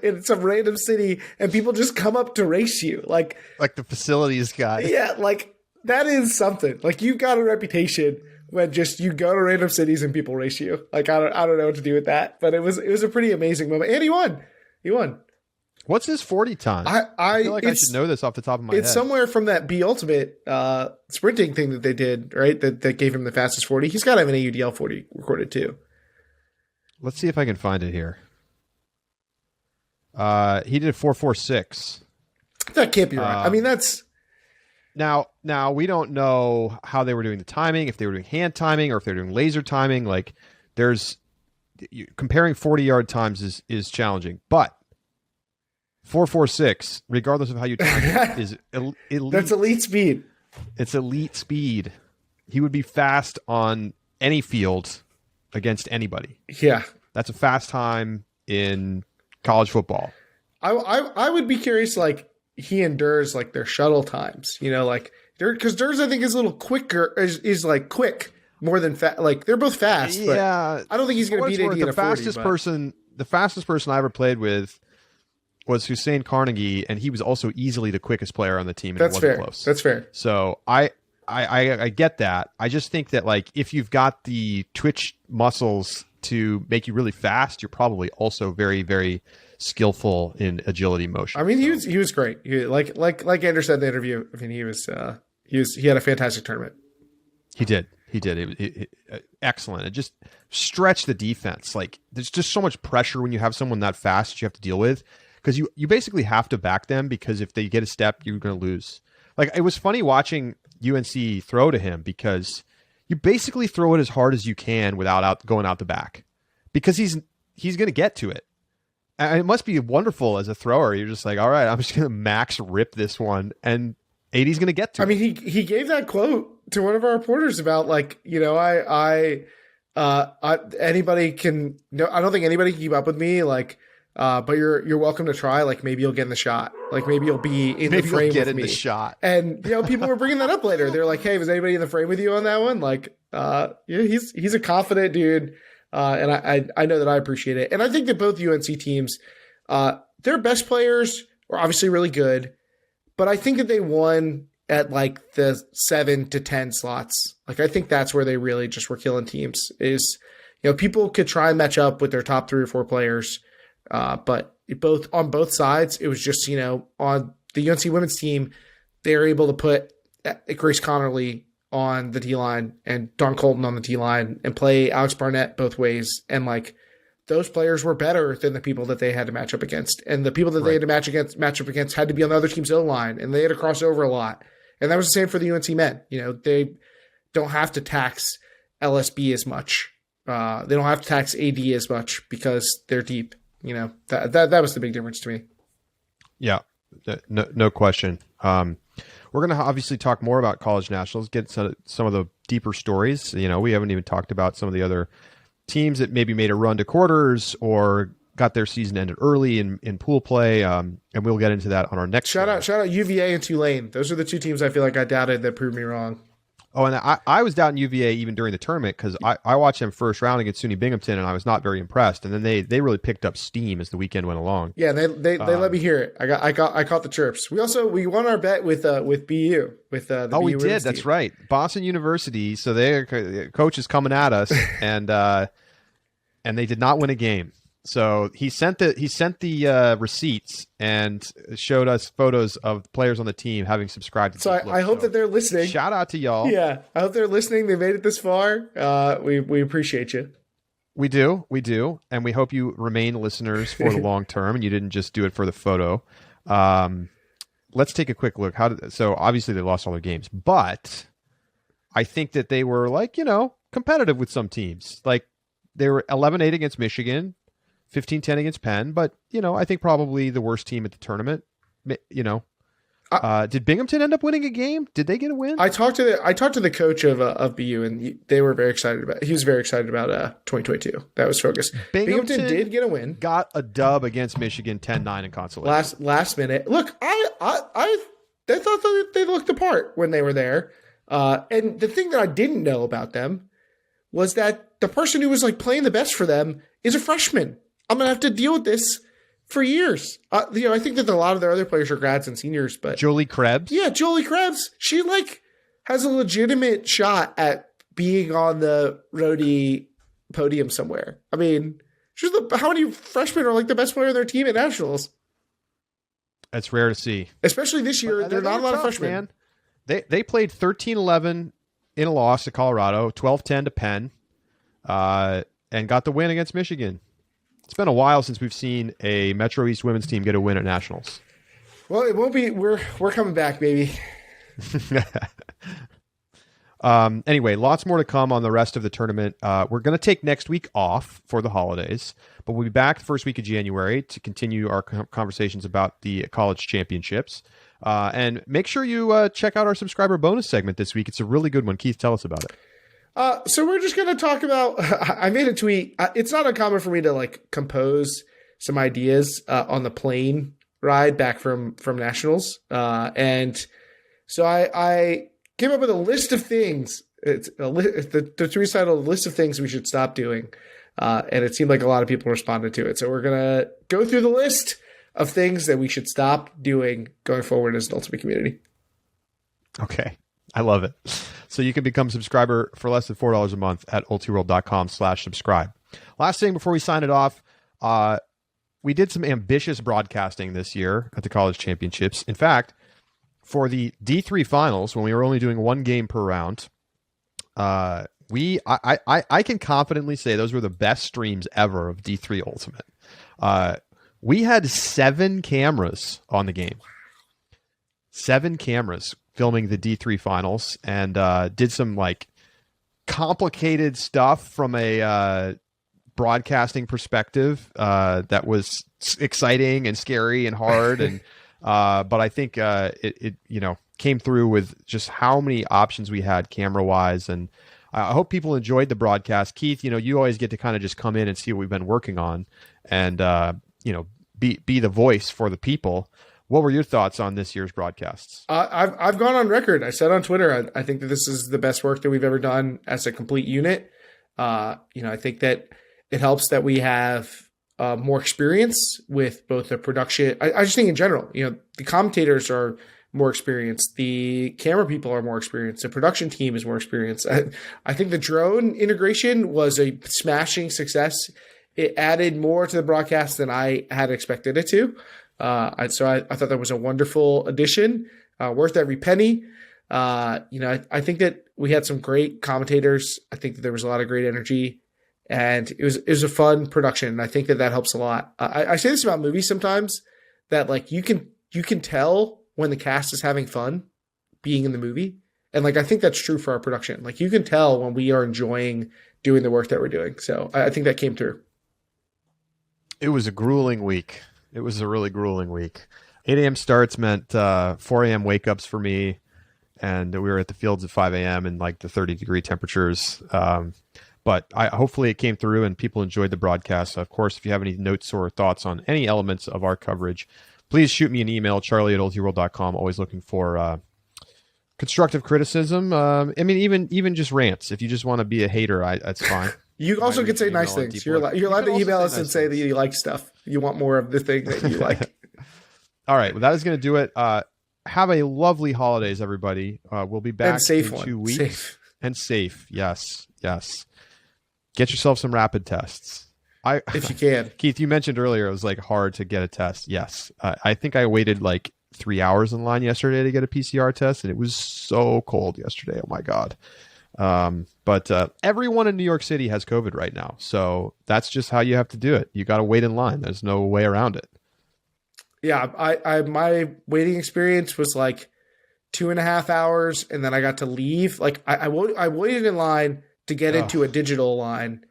in some random city, and people just come up to race you, like the facilities guy. Yeah, like that is something. Like you've got a reputation when just you go to random cities and people race you. Like I don't know what to do with that, but it was a pretty amazing moment, and he won. He won. What's his 40 time? I feel like I should know this off the top of my head. It's somewhere from that B Ultimate sprinting thing that they did, right? That gave him the fastest 40. He's got to have an AUDL 40 recorded too. Let's see if I can find it here. He did a 4.46. That can't be right. I mean, that's... Now we don't know how they were doing the timing, if they were doing hand timing or if they were doing laser timing. Like, comparing 40-yard times is challenging, but 4.46, regardless of how you time it, is elite. That's elite speed. It's elite speed. He would be fast on any field against anybody. Yeah. That's a fast time in college football. I would be curious, like, he and Durs, like, their shuttle times, like, because Durs, I think, is a little quicker, is like quick more than fast. Like, they're both fast. Yeah. But I don't think he's going to beat AD in a 40. The fastest person I ever played with was Hussein Carnegie, and he was also easily the quickest player on the team. And That's it wasn't fair. Close. That's fair. So I get that. I just think that, like, if you've got the twitch muscles to make you really fast, you're probably also very, very skillful in agility motion. I mean, he was great. Like Anders said in the interview. I mean, he had a fantastic tournament. He did. It excellent. It just stretched the defense. Like, there's just so much pressure when you have someone that fast that you have to deal with. Because you basically have to back them, because if they get a step, you're going to lose. Like, it was funny watching UNC throw to him, because you basically throw it as hard as you can without going out the back, because he's going to get to it. And it must be wonderful as a thrower. You're just like, all right, I'm just going to max rip this one, and AD's going to get to it. I mean, he gave that quote to one of our reporters about, like, anybody can. No, I don't think anybody can keep up with me. Like. But you're welcome to try. Like, maybe you'll get in the shot. Like, maybe you'll be in the frame with me. The shot. And people were bringing that up later. They're like, "Hey, was anybody in the frame with you on that one?" Like, yeah, he's a confident dude, and I know that I appreciate it. And I think that both UNC teams, their best players were obviously really good, but I think that they won at like the 7 to 10 slots. Like, I think that's where they really just were killing teams. Is people could try and match up with their top 3 or 4 players. But on both sides, it was just, on the UNC women's team, they were able to put Grace Connerly on the D line and Dawn Colton on the D line and play Alex Barnett both ways. And like, those players were better than the people that they had to match up against. And the people that they had to match up against had to be on the other team's O line, and they had to cross over a lot. And that was the same for the UNC men. They don't have to tax LSB as much. They don't have to tax AD as much because they're deep. That was the big difference to me. Yeah. No question. We're going to obviously talk more about college nationals, get some of the deeper stories. We haven't even talked about some of the other teams that maybe made a run to quarters or got their season ended early in pool play. And we'll get into that on our next shout out UVA and Tulane. Those are the two teams I feel like I doubted that proved me wrong. Oh, and I was down in UVA even during the tournament because I watched them first round against SUNY Binghamton, and I was not very impressed. And then they really picked up steam as the weekend went along. Yeah, they let me hear it. I caught the chirps. We won our bet with BU with the BU we did. That's team. Right, Boston University. So their coach is coming at us, and they did not win a game. So he sent the receipts and showed us photos of players on the team having subscribed to. So I hope that they're listening. Shout out to y'all. Yeah, I hope they're listening. They made it this far. We appreciate you. We do, and we hope you remain listeners for the long term, and you didn't just do it for the photo. Let's take a quick look. So obviously they lost all their games, but I think that they were competitive with some teams. Like they were 11-8 against Michigan. 15-10 against Penn, but I think probably the worst team at the tournament. Did Binghamton end up winning a game? Did they get a win? I talked to the coach of BU, and they were very excited about. He was very excited about 2022. That was focused. Binghamton did get a win. Got a dub against Michigan, 10-9 in consolation. Last minute. Look, they thought that they looked the part when they were there. And the thing that I didn't know about them was that the person who was playing the best for them is a freshman. I'm going to have to deal with this for years. I think that a lot of their other players are grads and seniors, but Jolie Krebs. Yeah, Jolie Krebs. She has a legitimate shot at being on the Rhodey podium somewhere. I mean, how many freshmen are the best player on their team at nationals? That's rare to see. Especially this year, there are not a lot of freshmen. Man. They played 13-11 in a loss to Colorado, 12-10 to Penn, and got the win against Michigan. It's been a while since we've seen a Metro East women's team get a win at nationals. Well, it won't be. We're coming back, baby. Anyway, lots more to come on the rest of the tournament. We're going to take next week off for the holidays, but we'll be back the first week of January to continue our conversations about the college championships. And make sure you check out our subscriber bonus segment this week. It's a really good one. Keith, tell us about it. So we're just going to talk about, I made a tweet. It's not uncommon for me to compose some ideas on the plane ride back from nationals. And so I came up with a list of things. The tweet titled "List of Things We Should Stop Doing." And it seemed like a lot of people responded to it. So we're going to go through the list of things that we should stop doing going forward as an Ultimate community. Okay. I love it. So you can become a subscriber for less than $4 a month at ultiworld.com/subscribe. Last thing before we sign it off, we did some ambitious broadcasting this year at the college championships. In fact, for the D3 finals, when we were only doing one game per round, I can confidently say those were the best streams ever of D3 Ultimate. We had 7 cameras on the game. 7 cameras filming the D3 finals, and did some complicated stuff from a broadcasting perspective that was exciting and scary and hard, and but I think it came through with just how many options we had camera wise, and I hope people enjoyed the broadcast. Keith, you always get to kind of just come in and see what we've been working on, and be the voice for the people. What were your thoughts on this year's broadcasts? I've gone on record. I said on Twitter, I think that this is the best work that we've ever done as a complete unit. I think that it helps that we have more experience with both the production. I just think in general, the commentators are more experienced. The camera people are more experienced. The production team is more experienced. I think the drone integration was a smashing success. It added more to the broadcast than I had expected it to. So I thought that was a wonderful addition, worth every penny. I think that we had some great commentators. I think that there was a lot of great energy, and it was a fun production. And I think that helps a lot. I say this about movies sometimes, that you can tell when the cast is having fun being in the movie. And I think that's true for our production. You can tell when we are enjoying doing the work that we're doing. So I think that came through. It was a grueling week. It was a really grueling week. 8 a.m. starts meant 4 a.m. wake ups for me. And we were at the fields at 5 a.m. in like the 30-degree temperatures. But hopefully it came through and people enjoyed the broadcast. Of course, if you have any notes or thoughts on any elements of our coverage, please shoot me an email, charlie@ultiworld.com. Always looking for constructive criticism. I mean, even just rants. If you just want to be a hater, that's fine. You also can say nice things. You're allowed to email us and say that you like stuff. You want more of the thing that you like. All right. Well, that is going to do it. Have a lovely holidays, everybody. We'll be back in 2 weeks. Safe. And safe. Yes. Get yourself some rapid tests. If you can. Keith, you mentioned earlier it was like hard to get a test. Yes. I think I waited like 3 hours in line yesterday to get a PCR test, and it was so cold yesterday. Oh my God. But everyone in New York City has COVID right now. So that's just how you have to do it. You got to wait in line. There's no way around it. Yeah, my waiting experience was like 2.5 hours, and then I got to leave. Like I waited in line to get into a digital line,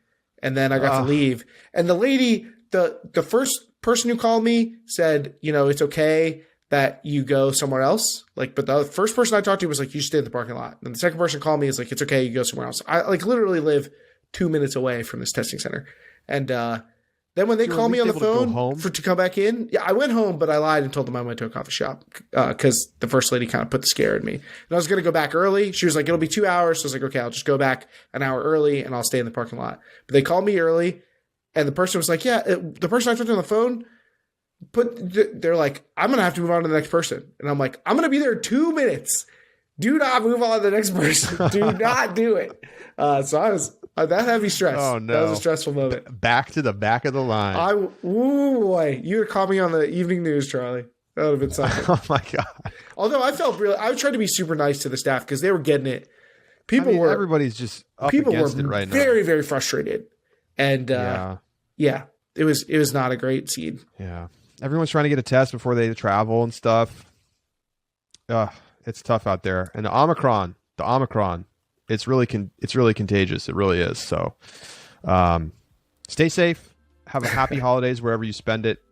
and then I got to leave. And the lady, the first person who called me said, it's okay that you go somewhere else. Like, but the first person I talked to was like, you stay in the parking lot. And the second person called me is like, it's okay, you go somewhere else. I like literally live 2 minutes away from this testing center, and then when they called me on the phone to come back in, I went home, but I lied and told them I went to a coffee shop because the first lady kind of put the scare in me. And I was going to go back early. She was like, it'll be 2 hours. So I was like, okay, I'll just go back an hour early and I'll stay in the parking lot. But they called me early, and the person was like, the person I talked to on the phone, they're like, I'm going to have to move on to the next person. And I'm like, I'm going to be there 2 minutes. Do not move on to the next person. Do not do it. So I was... that had me stressed. Oh, no. That was a stressful moment. Back to the back of the line. Boy. You would call me on the evening news, Charlie. That would have been something. Oh, my God. Although I tried to be super nice to the staff because they were getting it. Everybody's just up against it right now. Very, very frustrated. And it was not a great scene. Yeah. Everyone's trying to get a test before they travel and stuff. It's tough out there. And the Omicron. It's really contagious. It really is. So stay safe. Have a happy holidays wherever you spend it.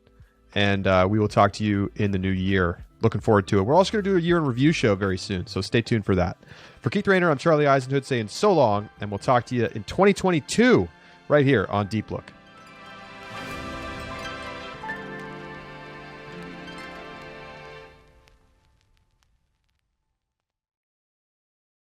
And we will talk to you in the new year. Looking forward to it. We're also going to do a year in review show very soon. So stay tuned for that. For Keith Raynor, I'm Charlie Eisenhood saying so long. And we'll talk to you in 2022 right here on Deep Look.